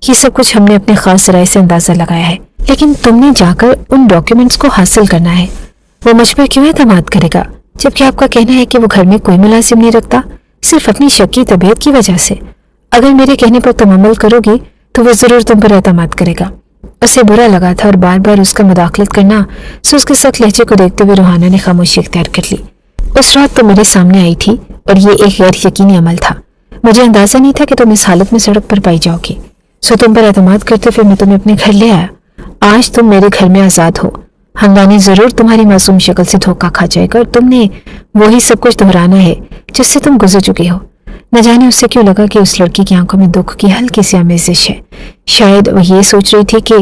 Speaker 1: ये सब कुछ हमने अपने खास राय से अंदाजा लगाया है, लेकिन तुमने जाकर उन डॉक्यूमेंट्स को हासिल करना है। वो मुझ पर क्यों एतमाद करेगा, जबकि आपका कहना है कि वो घर में कोई मुलाजिम नहीं रखता, सिर्फ अपनी शक की तबीयत की वजह से। अगर मेरे कहने पर तुम अमल करोगी तो वो जरूर तुम पर एतमाद करेगा। उसे बुरा लगा था और बार बार उसका मुदाखलत करना, सो उसके सख्त लहजे को देखते हुए रूहाना ने खामोशी इख्तियार कर ली। उस रात तो मेरे सामने आई थी और ये एक गैर यकीनी अमल था। मुझे अंदाजा नहीं था कि तुम इस हालत में सड़क पर पाई जाओगी, सो तुम पर एतमाद करते हुए मैं तुम्हें अपने घर ले आया। आज तुम मेरे घर में आजाद हो। हमदानी जरूर तुम्हारी मासूम शक्ल से धोखा खा जाएगा और तुमने वही सब कुछ दोहराना है जिससे तुम गुजर चुके हो। न जाने उससे क्यों लगा कि उस लड़की की आंखों में दुख की हल्की सी आमेजिश है। शायद वो ये सोच रही थी कि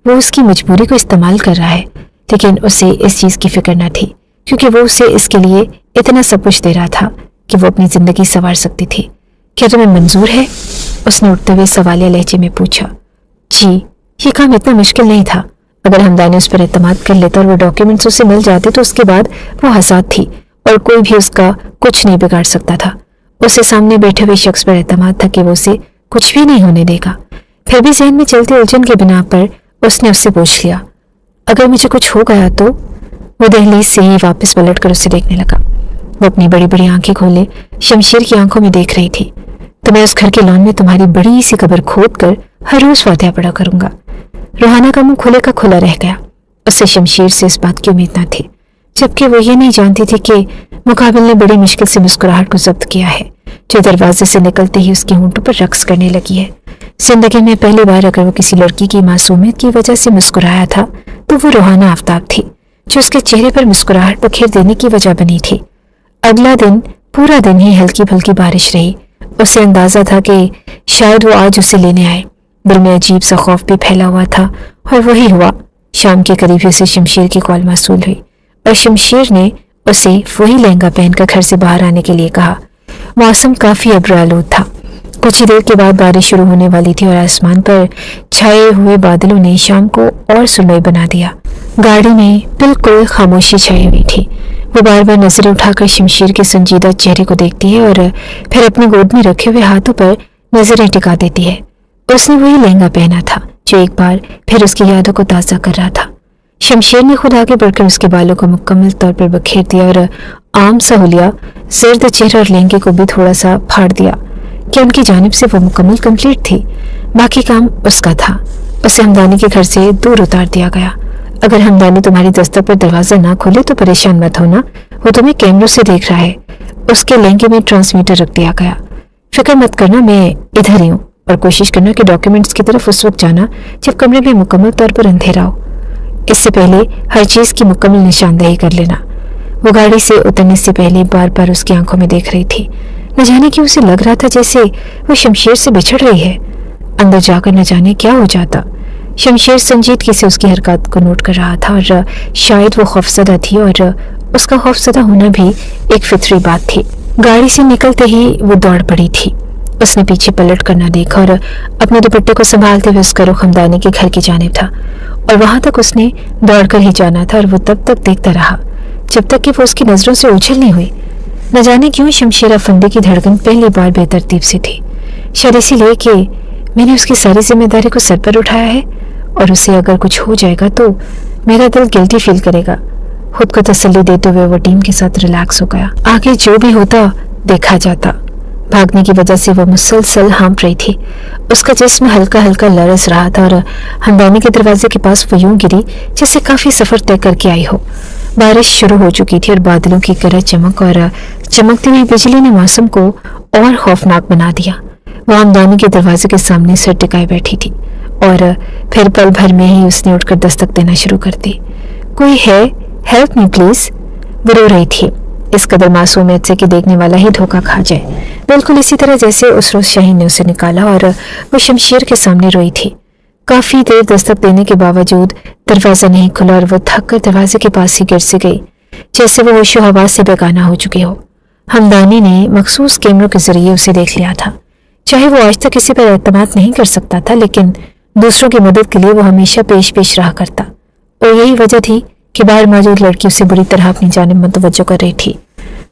Speaker 1: वो उसकी मजबूरी को इस्तेमाल कर रहा है, लेकिन उसे इस चीज की फिक्र न थी, क्योंकि वो उसे इसके लिए इतना सब कुछ दे रहा था कि वो अपनी जिंदगी संवार सकती थी। क्या तुम्हें मंजूर है? उसने उठते हुए सवालिया लहजे में पूछा। जी, ये काम इतना मुश्किल नहीं था। अगर हमदानी उस पर एतमाद कर लेता और वो डॉक्यूमेंट्स उसे मिल जाते तो उसके बाद वो आजाद थी और कोई भी उसका कुछ नहीं बिगाड़ सकता था। उसे सामने बैठे हुए शख्स पर एतमाद था कि वो उसे कुछ भी नहीं होने देगा। फिर भी जहन में चलती उलझन के बिना पर उसने उससे पूछ लिया, अगर मुझे कुछ हो गया तो? वो दहलीज से ही वापस पलट कर उसे देखने लगा। वो अपनी बड़ी बड़ी आंखें खोले शमशेर की आंखों में देख रही थी। तो मैं उस घर के लॉन में तुम्हारी बड़ी सी कब्र खोद कर हर रोज फातिहा पढ़ा करूंगा। रूहाना का मुंह खुले का खुला रह गया। उससे शमशेर से इस बात की उम्मीद न थी, जबकि वो ये नहीं जानती थी कि मुकाबिल ने बड़ी मुश्किल से मुस्कुराहट को जब्त किया है, जो दरवाजे से निकलते ही उसके होंठों पर रक्स करने लगी है। जिंदगी में पहली बार अगर वो किसी लड़की की मासूमियत की वजह से मुस्कुराया था तो वो रूहाना आफ्ताब थी, जो उसके चेहरे पर मुस्कुराहट बखेर देने की वजह बनी थी। अगला दिन पूरा दिन ही हल्की फुल्की बारिश रही। उसे अंदाजा था कि शायद वो आज उसे लेने आए। दिल में अजीब सा खौफ भी फैला हुआ था और वही हुआ। शाम के करीब ही उसे शमशेर की कॉल मौसूल हुई और शमशेर ने उसे वही लहंगा पहनकर घर से बाहर आने के लिए कहा। मौसम काफी अब्रालूद था। कुछ ही देर के बाद बारिश शुरू होने वाली थी और आसमान पर छाए हुए बादलों ने शाम को और सुरमई बना दिया। गाड़ी में बिल्कुल खामोशी छाई हुई थी। वो बार बार नजरें उठाकर शमशेर के संजीदा चेहरे को देखती है और फिर अपनी गोद में रखे हुए हाथों पर नजरें टिका देती है। उसने वही लहंगा पहना था जो एक बार फिर उसकी यादों को ताज़ा कर रहा था। शमशेर ने खुद आगे बढ़कर उसके बालों को मुकम्मल तौर पर बखेर दिया और आम सा हुलिया जर्द चेहरा और लहंगे को भी थोड़ा सा फाड़ दिया कि उनकी जानिब से वो मुकम्मल कंप्लीट थी। बाकी काम उसका था। उसे हमदानी के घर से दूर उतार दिया गया। अगर हमदानी तुम्हारी दस्तक पर दरवाजा ना खोले तो परेशान मत होना, वो तुम्हें कैमरों से देख रहा है। उसके लहंगे में ट्रांसमीटर रख दिया गया। फिक्र मत करना, मैं इधर ही हूँ, और कोशिश करना कि डॉक्यूमेंट्स की तरफ उस वक्त जाना जब कमरे में मुकम्मल तौर पर अंधेरा हो। इससे पहले हर चीज़ की मुकम्मल निशानदेही कर लेना। वो गाड़ी से उतरने से पहले बार बार उसकी आंखों में देख रही थी। न जाने क्यों उसे लग रहा था जैसे वो शमशेर से बिछड़ रही है। अंदर जाकर न जाने क्या हो जाता। शमशेर संजीदगी से उसकी हरकत को नोट कर रहा था और शायद वो खौफजदा थी और उसका खौफजदा होना भी एक फितरी बात थी। गाड़ी से निकलते ही वो दौड़ पड़ी थी। उसने पीछे पलट कर न देखा और अपने दुपट्टे को संभालते हुए उसका रुख हमदानी के घर की जानिब था और वहां तक उसने दौड़कर ही जाना था और वो तब तक देखता रहा जब तक कि वो उसकी नजरों से ओझल नहीं हुई। न जाने क्यों शमशेर अफंदी की धड़कन पहली बार बेतरतीब से थी। शायद इसीलिए कि मैंने उसकी सारी जिम्मेदारी को सर पर उठाया है और उसे अगर कुछ हो जाएगा तो मेरा दिल गिल्टी फील करेगा। खुद को तसल्ली देते हुए वो टीम के साथ रिलैक्स हो गया। आगे जो भी होता देखा जाता। भागने की वजह से वो मुसलसल हाँफ रही थी। उसका जिस्म हल्का हल्का लरस रहा था और हमदानी के दरवाजे के पास वो यूं गिरी जैसे काफी सफर तय करके आई हो। बारिश शुरू हो चुकी थी और बादलों की गरज चमक और चमकती हुई बिजली ने मौसम को और खौफनाक बना दिया। वो हमदानी के दरवाजे के सामने सिर टिकाए बैठी थी और फिर पल भर में ही उसने उठकर दस्तक देना शुरू कर दी। कोई है, हेल्प मी प्लीज। वो रो रही थी, इस कदर मासूमियत से कि देखने वाला ही धोखा खा जाए। बिल्कुल इसी तरह जैसे उस रोज शाहीन ने उसे निकाला और वो शमशेर के सामने रोई थी। काफी देर दस्तक देने के बावजूद दरवाजा नहीं खुला और वो थक कर दरवाजे के पास ही गिर से गई जैसे वो होशो हवास से बेगाना हो चुकी हो। हमदानी ने मखसूस कैमरों के जरिए उसे देख लिया था। चाहे वो आज तक किसी पर एतमाद नहीं कर सकता था, लेकिन दूसरों की मदद के लिए वो हमेशा पेश पेश रहा करता और यही वजह थी कि बाहर मौजूद लड़की उसे बुरी तरह अपनी जानिब मुतवज्जो कर रही थी।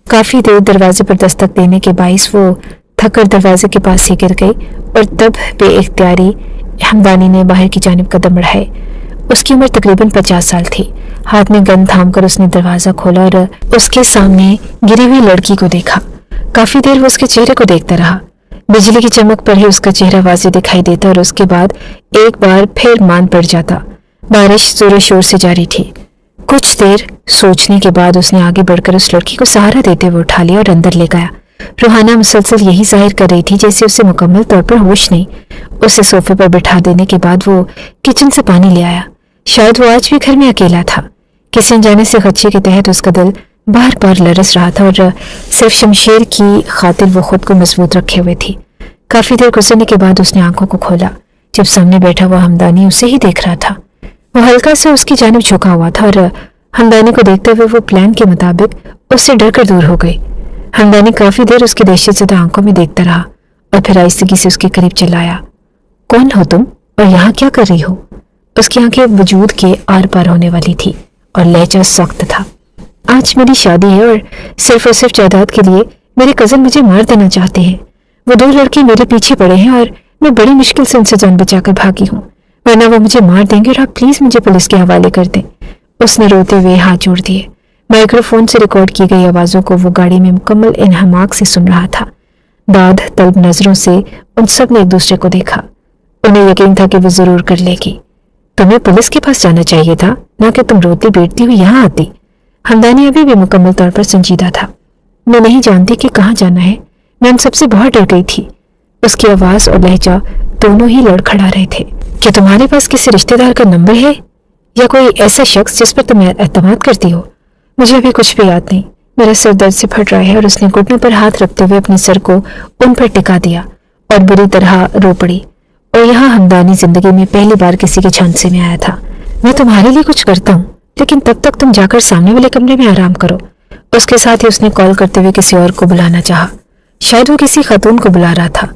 Speaker 1: काफी देर दरवाजे पर दस्तक देने के बाइस वो थककर दरवाजे के पास ही गिर गई और तब बेइख्तियारी हमदानी ने बाहर की जानिब कदम बढ़ाए। उसकी उम्र तकरीबन 50 साल थी। हाथ में गन थामकर उसने दरवाजा खोला और उसके सामने गिरी हुई लड़की को देखा। काफी देर वो उसके चेहरे को देखता रहा। बिजली की चमक पर ही उसका चेहरा वाज़ेह दिखाई देता और उसके बाद एक बार फिर मान पड़ जाता। बारिश जोरों शोर से जारी थी। कुछ देर सोचने के बाद उसने आगे बढ़कर उस लड़की को सहारा देते हुए उठा लिया और अंदर ले गया। रूहाना मुसलसल यही जाहिर कर रही थी जैसे उसे मुकम्मल तौर पर होश नहीं। उसे सोफे पर बिठा देने के बाद वो किचन से पानी ले आया। शायद वो आज भी घर में अकेला था। किसी अनजाने से खदशे के तहत उसका दिल बार बार लरस रहा था और सिर्फ शमशेर की खातिर वो खुद को मजबूत रखे हुए थी। काफी देर गुजरने के बाद उसने आंखों को खोला जब सामने बैठा हुआ हमदानी उसे ही देख रहा था। वो हल्का से उसकी जानिब झुका हुआ था और हमदानी को देखते हुए वो प्लान के मुताबिक उससे डरकर दूर हो गई। हमदानी काफी देर उसकी दहशत ज़दा आंखों में देखता रहा और फिर आहिस्तगी से उसके करीब चिल्लाया, कौन हो तुम और यहाँ क्या कर रही हो? उसकी आंखें वजूद के आर पार होने वाली थी और लहजा सख्त था। आज मेरी शादी है और सिर्फ जायदाद के लिए मेरे कजन मुझे मार देना चाहते हैं। वो 2 लड़के मेरे पीछे पड़े हैं और मैं बड़ी मुश्किल से उनसे जान बचाकर भागी हूँ, वरना वो मुझे मार देंगे और आप प्लीज मुझे पुलिस के हवाले कर दें। उसने रोते हुए हाथ जोड़ दिए। माइक्रोफोन से रिकॉर्ड की गई आवाजों को वो गाड़ी में मुकम्मल इन्हमाक से सुन रहा था। दाद तलब नजरों से उन सब ने एक दूसरे को देखा। उन्हें यकीन था कि वो जरूर कर लेगी। तुम्हें पुलिस के पास जाना चाहिए था, ना कि तुम रोती बैठती हुई यहाँ आती। हमदानी अभी भी मुकम्मल तौर पर संजीदा था। मैं नहीं जानती कि कहाँ जाना है, मैं उन सबसे बहुत डर गई थी। उसकी आवाज और लहजा दोनों ही लड़खड़ा रहे थे। क्या तुम्हारे पास किसी रिश्तेदार का नंबर है या कोई ऐसा शख्स जिस पर तुम एतमाद करती हो? मुझे अभी कुछ भी याद नहीं। मेरा सर दर्द से फट रहा है। और उसने घुटनों पर हाथ रखते हुए अपने सर को उन पर टिका दिया और बुरी तरह रो पड़ी। और यहाँ हमदानी जिंदगी में पहली बार किसी के झांसे में आया था। मैं तुम्हारे लिए कुछ करता हूँ, लेकिन तब तक तुम जाकर सामने वाले कमरे में आराम करो। उसके साथ ही उसने कॉल करते हुए किसी और को बुलाना चाहा। शायद वो किसी खातून को बुला रहा था।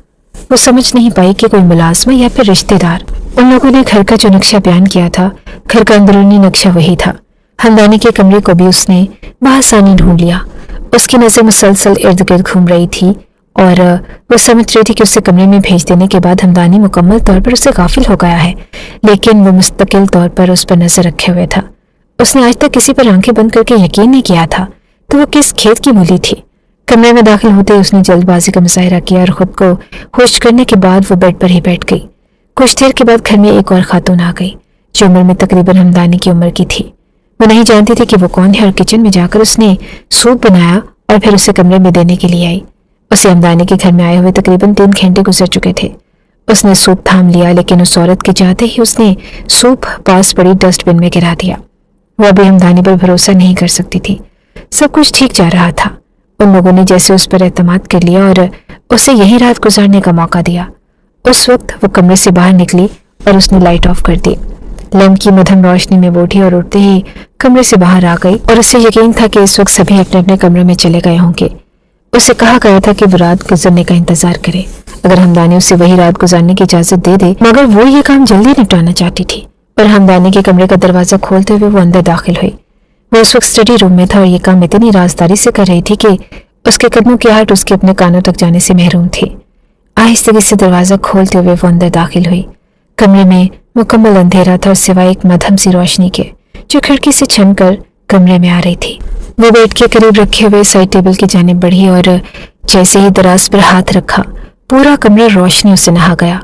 Speaker 1: वो समझ नहीं पाई कि कोई मुलाजमा या फिर रिश्तेदार। उन लोगों ने घर का जो नक्शा बयान किया था, घर का अंदरूनी नक्शा वही था। हमदानी के कमरे को भी उसने बआसानी ढूंढ लिया। उसकी नजर मुसलसल इर्द गिर्द घूम रही थी और वो समझ रही थी कि उसे कमरे में भेज देने के बाद हमदानी मुकम्मल तौर पर उससे गाफिल हो गया है, लेकिन वो मुस्तकिल तौर पर उस पर नजर रखे हुए था। उसने आज तक किसी पर आंखें बंद करके यकीन नहीं किया था, तो वो किस खेत की मूली थी। कमरे में दाखिल होते ही उसने जल्दबाजी का मुजाहिरा किया और खुद को होश करने के बाद वो बेड पर ही बैठ गई। कुछ देर के बाद घर में एक और खातून आ गई, जो उम्र में तकरीबन हमदानी की उम्र की थी। वो नहीं जानती थी कि वो कौन है और किचन में जाकर उसने सूप बनाया और फिर उसे कमरे में देने के लिए आई। उसे हमदानी के घर में आए हुए तकरीबन 3 घंटे गुजर चुके थे। उसने सूप थाम लिया, लेकिन उस औरत के जाते ही उसने सूप पास पड़ी डस्टबिन में गिरा दिया। वो अभी हमदानी पर भरोसा नहीं कर सकती थी। सब कुछ ठीक जा रहा था। उन लोगों ने जैसे उस पर एतमाद कर लिया और उसे यही रात गुजारने का मौका दिया। उस वक्त वो कमरे से बाहर निकली और उसने लाइट ऑफ कर दी। लैंप की मध्यम रोशनी में वो उठी और उठते ही कमरे से बाहर आ गई और उसे यकीन था कि इस वक्त सभी अपने अपने कमरे में चले गए होंगे। उसे कहा गया था कि वो रात गुजरने का इंतजार करे, अगर हमदानी उसे वही रात गुजारने की इजाजत दे दे, मगर वो ये काम जल्दी निपटाना चाहती थी। पर हमदानी के कमरे का दरवाजा खोलते हुए वो अंदर दाखिल हुई। वो उस वक्त स्टडी रूम में था और ये काम इतनी राजदारी से कर रही थी कि उसके कदमों की आहट उसके अपने कानों तक जाने से महरूम थी। आहिस्ते से दरवाजा खोलते हुए वो अंदर दाखिल हुई। कमरे में मुकम्मल अंधेरा था, सिवाय एक मध्यम सी रोशनी के जो खिड़की से छनकर कमरे में आ रही थी। वो बेड के करीब रखे हुए साइड टेबल की जानिब बढ़ी और जैसे ही दराज पर हाथ रखा, पूरा कमरा रोशनी से नहा गया।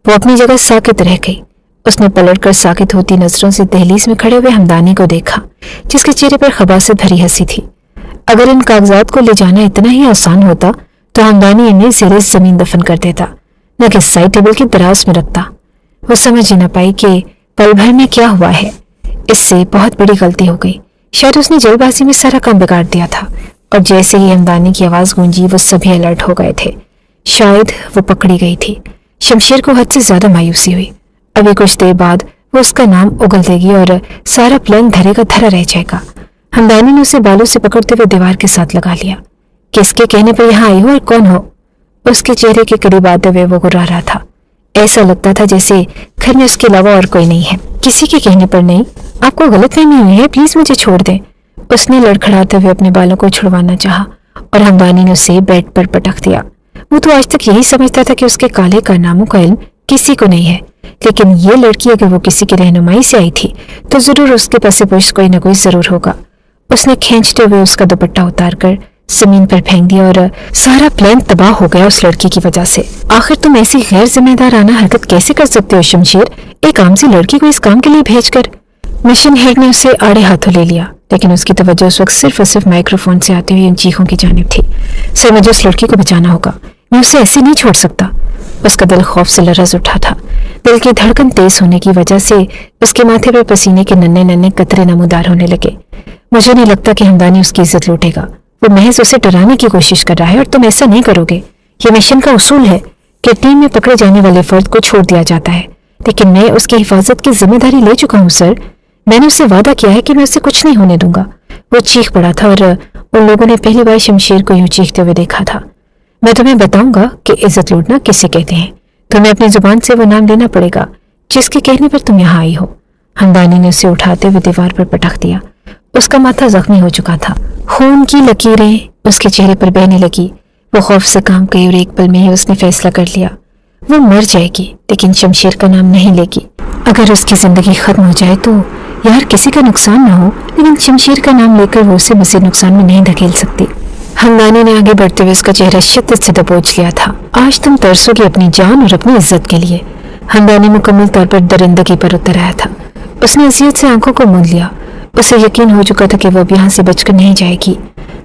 Speaker 1: वो अपनी जगह साकित रह गई। उसने पलटकर साकित होती नजरों से दहलीज में खड़े हुए हमदानी को देखा, जिसके चेहरे पर खबासत भरी हंसी थी। अगर इन कागजात को ले जाना इतना ही आसान होता तो हमदानी इन्हें सिरे जमीन दफन कर देता, न कि साइड टेबल की दराज में रखता। वो समझ न पाई कि पल भर में क्या हुआ है। इससे बहुत बड़ी गलती हो गई। शायद उसने जल्दबाजी में सारा काम बिगाड़ दिया था। और जैसे ही हमदानी की आवाज गूंजी, वो सभी अलर्ट हो गए थे। शायद वो पकड़ी गई थी। शमशेर को हद से ज्यादा मायूसी हुई। अभी कुछ देर बाद वो उसका नाम उगल देगी और सारा प्लान धरे का धरा रह जाएगा। हमदानी ने उसे बालों से पकड़ते हुए दीवार के साथ लगा लिया। किसके कहने पर यहाँ आई हो और कौन हो? उसके चेहरे के करीब आते हुए वो गुर्रा रहा था। ऐसा लगता था जैसे घर में उसके अलावा और कोई नहीं है। किसी के कहने पर नहीं, आपको गलतफहमी हुई है, प्लीज मुझे छोड़ दें। उसने लड़खड़ाते हुए अपने बालों को छुड़वाना चाहा और हमदानी ने उसे बेड पर पटक दिया। वो तो आज तक यही समझता था कि उसके काले कारनामों का इल्म किसी को नहीं है, लेकिन ये लड़की अगर वो किसी की रहनुमाई से आई थी तो जरूर उसके पास कुछ कोई न कोई जरूर होगा। उसने खींचते हुए उसका दुपट्टा उतारकर जमीन पर फेंक दिया और सारा प्लान तबाह हो गया उस लड़की की वजह से। आखिर तुम ऐसी गैर जिम्मेदाराना हरकत कैसे कर सकते हो शमशेर, एक आम सी लड़की को इस काम के लिए भेजकर? मिशन हेड ने उसे आड़े हाथों ले लिया, लेकिन उसकी तवज्जो उस वक्त सिर्फ और सिर्फ माइक्रोफोन से आती हुई उन चीखों की जानिब थी। सर, मुझे उस लड़की को बचाना होगा, मैं उसे ऐसे नहीं छोड़ सकता। उसका दिल खौफ से लरज उठा था। दिल की धड़कन तेज होने की वजह से उसके माथे पर पसीने के नन्हे नन्हे कतरे नमूदार होने लगे। मुझे नहीं लगता कि हमदानी उसकी इज्जत लूटेगा। वो महज उसे डराने की कोशिश कर रहा है और तुम ऐसा नहीं करोगे। ये मिशन का उसूल है कि टीम में पकड़े जाने वाले फर्द को छोड़ दिया जाता है, लेकिन मैं उसकी हिफाजत की जिम्मेदारी ले चुका हूँ सर। मैंने उससे वादा किया है कि मैं उसे कुछ नहीं होने दूंगा। वो चीख पड़ा था और उन लोगों ने पहली बार शमशेर को यूं चीखते हुए देखा था। मैं तुम्हें बताऊंगा कि इज्जत लूटना किसे कहते हैं। तुम्हें अपनी जुबान से वो नाम लेना पड़ेगा जिसके कहने पर तुम यहाँ आई हो। हमदानी ने उसे उठाते हुए दीवार पर पटक दिया। उसका माथा जख्मी हो चुका था। खून की लकीरें उसके चेहरे पर बहने लगी। वो खौफ से काम गई और एक पल में ही उसने फैसला कर लिया, वो मर जाएगी लेकिन शमशेर का नाम नहीं लेगी। अगर उसकी जिंदगी खत्म हो जाए तो यार किसी का नुकसान ना हो, लेकिन शमशेर का नाम लेकर वो उसे मजीद नुकसान में नहीं धकेल सकती। हमदानी ने आगे बढ़ते हुए उसका चेहरा शिद्दत से दबोच लिया था। आज तुम तरसोगी अपनी जान और अपनी इज्जत के लिए। हमदानी मुकम्मल तौर पर दरिंदगी पर उतर आया था। उसने अजियत से आंखों को मूंद लिया। उसे यकीन हो चुका था कि वो अब यहाँ से बचकर नहीं जाएगी।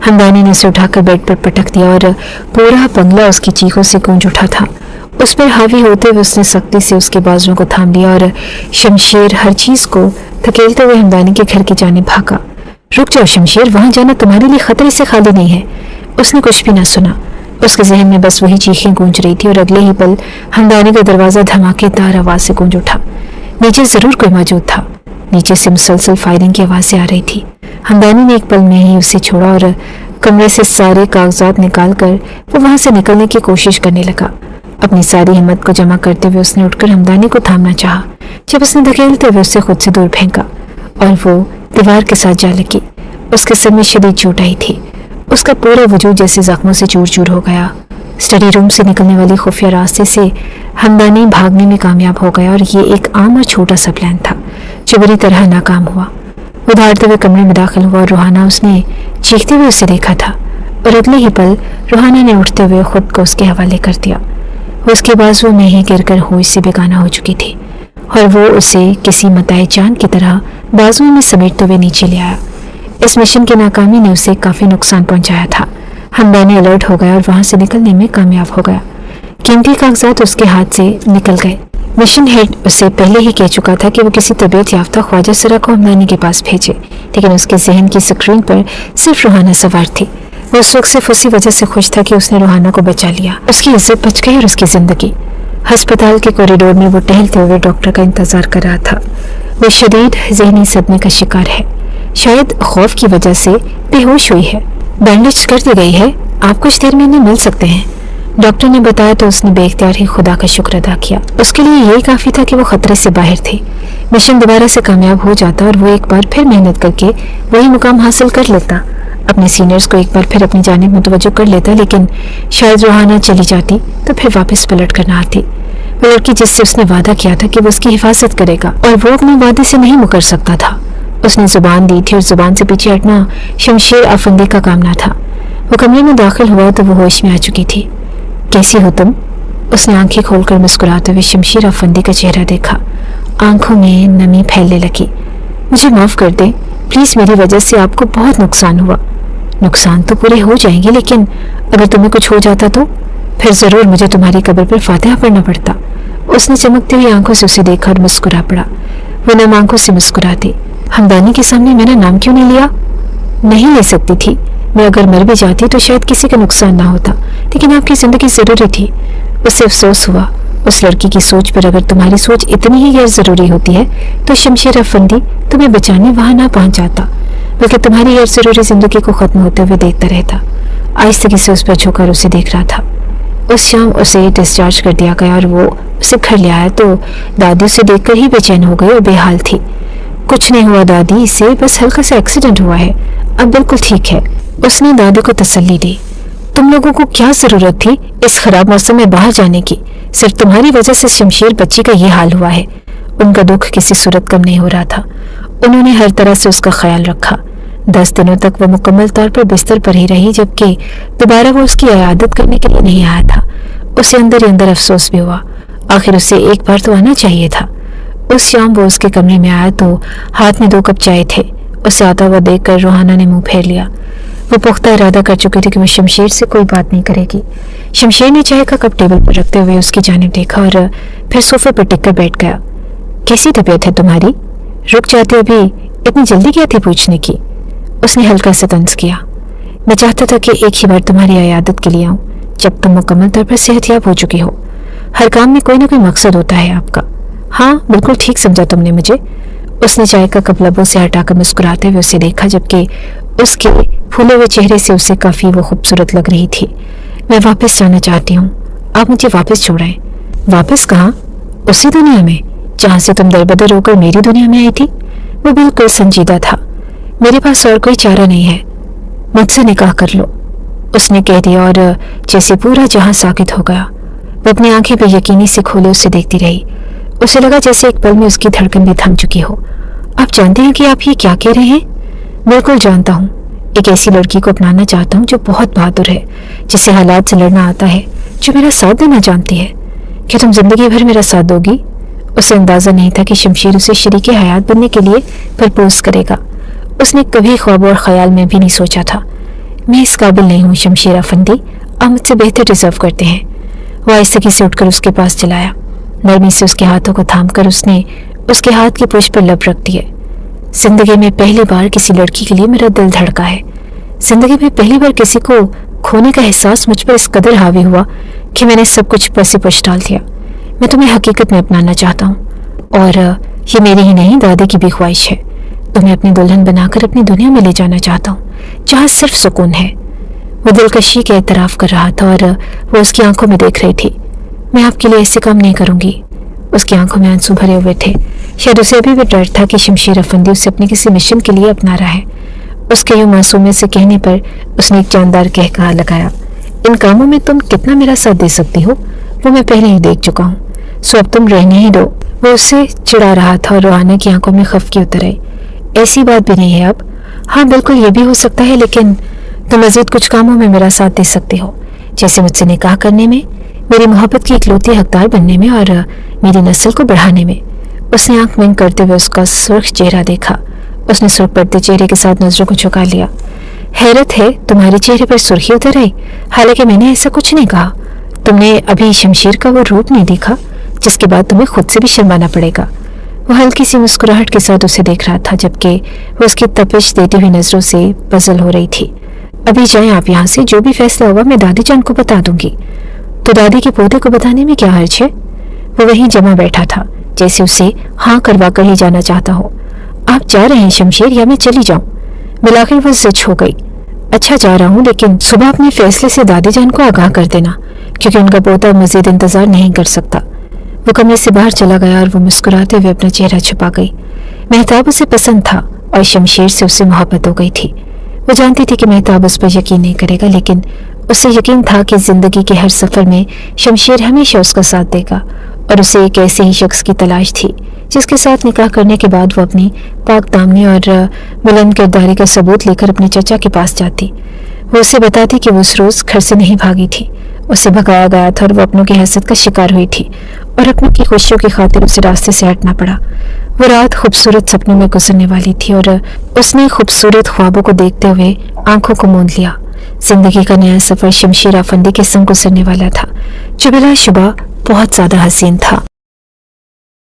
Speaker 1: हमदानी ने उसे उठाकर बेड पर पटक दिया और पूरा बंगला उसकी चीखों से गूंज उठा था। उस पर हावी होते हुए उसने सख्ती से उसके बाजुओं को थाम लिया और शमशेर हर चीज को धकेलते हुए हमदानी के घर की जानिब भागा। रुक जाओ शमशेर, वहां जाना तुम्हारे लिए खतरे से खाली नहीं है। उसने कुछ भी न सुना। उसके जहन में बस वही चीखें गूंज रही थी और अगले ही पल हमदानी का दरवाजा धमाकेदार आवाज से गूंज उठा। नीचे जरूर कोई मौजूद था। नीचे से मुसलसल फायरिंग की आवाजें आ रही थी। हमदानी ने एक पल में ही उसे छोड़ा और कमरे से सारे कागजात निकालकर वो वहां से निकलने की कोशिश करने लगा। अपनी सारी हिम्मत को जमा करते हुए उसने उठकर हमदानी को थामना चाहा, जब उसने धकेलते हुए उसे खुद से दूर फेंका और वो दीवार के साथ जा लगी। उसके सर में शदीद चोट आई थी। उसका पूरा वजूद जैसे जख्मों से चूर चूर हो गया। स्टडी रूम से निकलने वाली खुफिया रास्ते से हमदानी भागने में कामयाब हो गया और ये एक आम और छोटा सा प्लान था जो बुरी तरह नाकाम हुआ। वो दौड़ते हुए कमरे में दाखिल हुआ और रूहाना उसने चीखते हुए उसे देखा था और अगले ही पल रूहाना ने उठते हुए खुद को उसके हवाले कर दिया। वो उसके बाजुओं में ही गिरकर होश से बेगाना हो चुकी थी और वो उसे किसी मताए जान की तरह बाजुओं में समेटते हुए नीचे ले आया। इस मिशन की नाकामी ने उसे काफ़ी नुकसान पहुंचाया था। हमदानी अलर्ट हो गया और वहां से निकलने में कामयाब हो गया। कीमती कागजात उसके हाथ से निकल गए। मिशन हेड उसे पहले ही कह चुका था कि वो किसी तबीयत याफ्ता ख्वाजा सरा को हमदानी के पास भेजे, लेकिन उसके जहन की स्क्रीन पर सिर्फ रूहाना सवार थी। वो उस वक्त सिर्फ उसी वजह से खुश था कि उसने रूहाना को बचा लिया। उसकी इज्जत बच गई और उसकी जिंदगी। अस्पताल के कॉरिडोर में वो टहलते हुए डॉक्टर का इंतजार कर रहा था। वो शदीद जहनी सदमे का शिकार है, शायद खौफ की वजह से बेहोश हुई है। बैंडेज कर दी गई है, आप कुछ देर में इन्हें मिल सकते हैं, डॉक्टर ने बताया तो उसने बेख्तियार ही खुदा का शुक्र अदा किया। उसके लिए यही काफी था कि वो खतरे से बाहर थी। मिशन दोबारा से कामयाब हो जाता और वो एक बार फिर मेहनत करके वही मुकाम हासिल कर लेता, अपने सीनियर्स को एक बार फिर अपनी जानिब मुतवज्जो कर लेता। लेकिन शायद रूहाना चली जाती तो फिर वापस पलट कर ना आती। वो लड़की जिससे उसने वादा किया था कि वो उसकी हिफाजत करेगा और वो अपने वादे से नहीं मुकर सकता था। उसने जुबान दी थी और जुबान से पीछे हटना शमशेर अफंदी का काम ना था। वो कमरे में दाखिल हुआ तो वो होश में आ चुकी थी। कैसी हो तुम? उसने आंखें खोलकर मुस्कुराते हुए शमशेर अफंदी का चेहरा देखा। आंखों में नमी फैलने लगी। मुझे माफ कर दें प्लीज, मेरी वजह से आपको बहुत नुकसान हुआ। नुकसान तो पूरे हो जाएंगे, लेकिन अगर तुम्हें कुछ हो जाता तो फिर जरूर मुझे तुम्हारी कब्र पर फातिहा पढ़ना पड़ता। उसने चमकती हुई आंखों से उसे देखा और मुस्कुरा पड़ा। वो नम आंखों से मुस्कुराती। हमदानी के सामने मेरा नाम क्यों नहीं लिया? नहीं ले सकती थी। मैं अगर मर भी जाती तो शायद किसी का नुकसान ना होता, लेकिन आपकी जिंदगी जरूरी थी। उससे अफसोस हुआ। उस लड़की की सोच पर अगर तुम्हारी सोच इतनी ही गैर जरूरी होती है तो शमशेर अफंदी तुम्हें बचाने वहां ना पहुंच जाता, बल्कि तुम्हारी गैर जरूरी जिंदगी को खत्म होते हुए देखता रहता। आहिस्ते से उस पर झुककर उसे देख रहा था। उस शाम उसे डिस्चार्ज कर दिया गया और वो उसे घर ले आया तो दादी उसे देखकर ही बेचैन हो गई और बेहाल थी। कुछ नहीं हुआ दादी, इसे बस हल्का सा एक्सीडेंट हुआ है, अब बिल्कुल ठीक है। उसने दादी को तसल्ली दी। तुम लोगों को क्या जरूरत थी इस खराब मौसम में बाहर जाने की? सिर्फ तुम्हारी वजह से शमशेर बच्ची का ये हाल हुआ है। उनका दुख किसी सूरत कम नहीं हो रहा था। उन्होंने हर तरह से उसका ख्याल रखा। 10 दिनों तक वो मुकम्मल तौर पर बिस्तर पर ही रही, जबकि दोबारा वो उसकी इयादत करने के लिए नहीं आया था। उसे अंदर ही अंदर अफसोस भी हुआ। आखिर उसे एक बार तो आना चाहिए था। उस शाम वो उसके कमरे में आया तो हाथ में 2 कप चाय थे। उसे आता हुआ देखकर रूहाना ने मुंह फेर लिया। वो पुख्ता इरादा कर चुकी थी कि वो शमशेर से कोई बात नहीं करेगी। शमशेर ने चाय का कप टेबल पर रखते हुए उसकी जानिब देखा और फिर सोफे पर टिककर बैठ गया। कैसी तबीयत है तुम्हारी? रुक जाते अभी, इतनी जल्दी क्या थी पूछने की? उसने हल्का सा तंज किया। मैं चाहता था कि एक ही बार तुम्हारी इयादत के लिए आऊं, जब तुम मुकम्मल तौर पर सेहतयाब हो चुकी हो। हर काम में कोई ना कोई मकसद होता है आपका। हाँ, बिल्कुल ठीक समझा तुमने मुझे। उसने चाय का कप लबों से हटाकर मुस्कुराते हुए उसे देखा, जबकि उसके फूले हुए चेहरे से उसे काफी वो खूबसूरत लग रही थी। मैं वापस जाना चाहती हूँ, आप मुझे वापस छोड़ाएं। वापस कहाँ? उसी दुनिया में जहाँ से तुम दरबदर होकर मेरी दुनिया में आई थी। वो बिल्कुल संजीदा था। मेरे पास और कोई चारा नहीं है, मुझसे निकाह कर लो, उसने कह दिया और जैसे पूरा जहां साकित हो गया। वो अपनी आंखें बेयकीनी से खोले उसे देखती रही। उसे लगा जैसे एक पल में उसकी धड़कन भी थम चुकी हो। आप जानते हैं कि आप ये क्या कह रहे हैं? बिल्कुल जानता हूँ। एक ऐसी लड़की को अपनाना चाहता हूँ जो बहुत बहादुर है, जिसे हालात से लड़ना आता है, जो मेरा साथ देना जानती है। क्या तुम जिंदगी भर मेरा साथ दोगी? उसे अंदाजा नहीं था कि शमशेर उसे शरीके हयात बनने के लिए प्रपोज करेगा। उसने कभी ख्वाब और ख्याल में भी नहीं सोचा था। मैं इस काबिल नहीं हूँ शमशेर अफंदी, आप मुझसे बेहतर डिजर्व करते हैं। वो आहिस्ते से उठकर उसके पास चलाया। नरमी से उसके हाथों को थामकर उसने उसके हाथ की पुष्ट पर लब रख दिए। जिंदगी में पहली बार किसी लड़की के लिए मेरा दिल धड़का है। जिंदगी में पहली बार किसी को खोने का एहसास मुझ पर इस कदर हावी हुआ कि मैंने सब कुछ पैसे पुश डाल दिया। मैं तुम्हें हकीकत में अपनाना चाहता हूँ और ये मेरी ही नहीं दादी की भी ख्वाहिश है। तुम्हें अपनी दुल्हन बनाकर अपनी दुनिया में ले जाना चाहता हूँ जहाँ सिर्फ सुकून है। वो दिलकशी के एतराफ़ कर रहा था और वो उसकी आंखों में देख रही थी। मैं आपके लिए ऐसे काम नहीं करूंगी। उसकी आंखों में आंसू भरे हुए थे। शायद उसे अभी भी डर था कि शमशेर अफंदी उसे अपने किसी मिशन के लिए अपना रहा है। उसके यूं मासूमियत से कहने पर उसने एक जानदार कहकहा लगाया। इन कामों में तुम कितना मेरा साथ दे सकती हो वो मैं पहले ही देख चुका हूँ, सो अब तुम रहने ही दो। वो उससे चिढ़ा रहा था और रोहाना की आंखों में खफकी उतर आई। ऐसी बात भी नहीं है अब। हाँ बिल्कुल ये भी हो सकता है, लेकिन तुम मजीद कुछ कामों में मेरा साथ दे सकती हो, जैसे मुझसे निकाह करने में, मेरी मोहब्बत की इकलौती हकदार बनने में और मेरी नस्ल को बढ़ाने में। उसने आंख बंद करते हुए उसका सुर्ख चेहरा देखा। उसने सुर्ख पड़ते चेहरे के साथ नजरों को झुका लिया। हैरत है तुम्हारे चेहरे पर सुर्खी उतर आई, हालांकि मैंने ऐसा कुछ नहीं कहा। तुमने अभी शमशीर का वो रूप नहीं देखा जिसके बाद तुम्हें खुद से भी शर्माना पड़ेगा। वो हल्की सी मुस्कुराहट के साथ उसे देख रहा था, जबकि वो उसकी तपिश देती हुई नजरों से पजल हो रही थी। अभी जाएं आप यहाँ से, जो भी फैसला होगा मैं दादी जान को बता दूंगी। तो दादी के पोते को बताने में क्या हर्ज है? वो वहीं जमा बैठा था, जैसे उसे हाँ करवा कर ही जाना चाहता हो। आप जा रहे हैं शमशेर या मैं चली जाऊं? मिलाकर वो सच हो गई। अच्छा जा रहा हूँ, लेकिन सुबह अपने फैसले से दादी जान को आगाह कर देना, क्योंकि उनका पोता मजीद इंतजार नहीं कर सकता। वो कमरे से बाहर चला गया और वो मुस्कुराते हुए अपना चेहरा छुपा गई। मेहताब उसे पसंद था और शमशेर से उसे मोहब्बत हो गई थी। वो जानती थी कि मेहताब उस पर यकीन नहीं करेगा, लेकिन उसे यकीन था कि जिंदगी के हर सफर में शमशेर हमेशा उसका साथ देगा और उसे एक ऐसे ही शख्स की तलाश थी जिसके साथ निकाह करने के बाद वो अपनी पाक दामनी और बुलंद किरदारी का सबूत लेकर अपने चचा के पास जाती। वो उसे बताती कि वो उस रोज घर से नहीं भागी थी, उसे भगाया गया था और वो अपनों की हसरत का शिकार हुई थी और अपनों की खुशियों की खातिर उसे रास्ते से हटना पड़ा। वो रात खूबसूरत सपनों में गुजरने वाली थी और उसने खूबसूरत ख्वाबों को देखते हुए आंखों को मूंद लिया। जिंदगी का नया सफर शमशेर अफंदी के संग गुजरने वाला था, जो बिला शुबा बहुत ज्यादा हसीन था।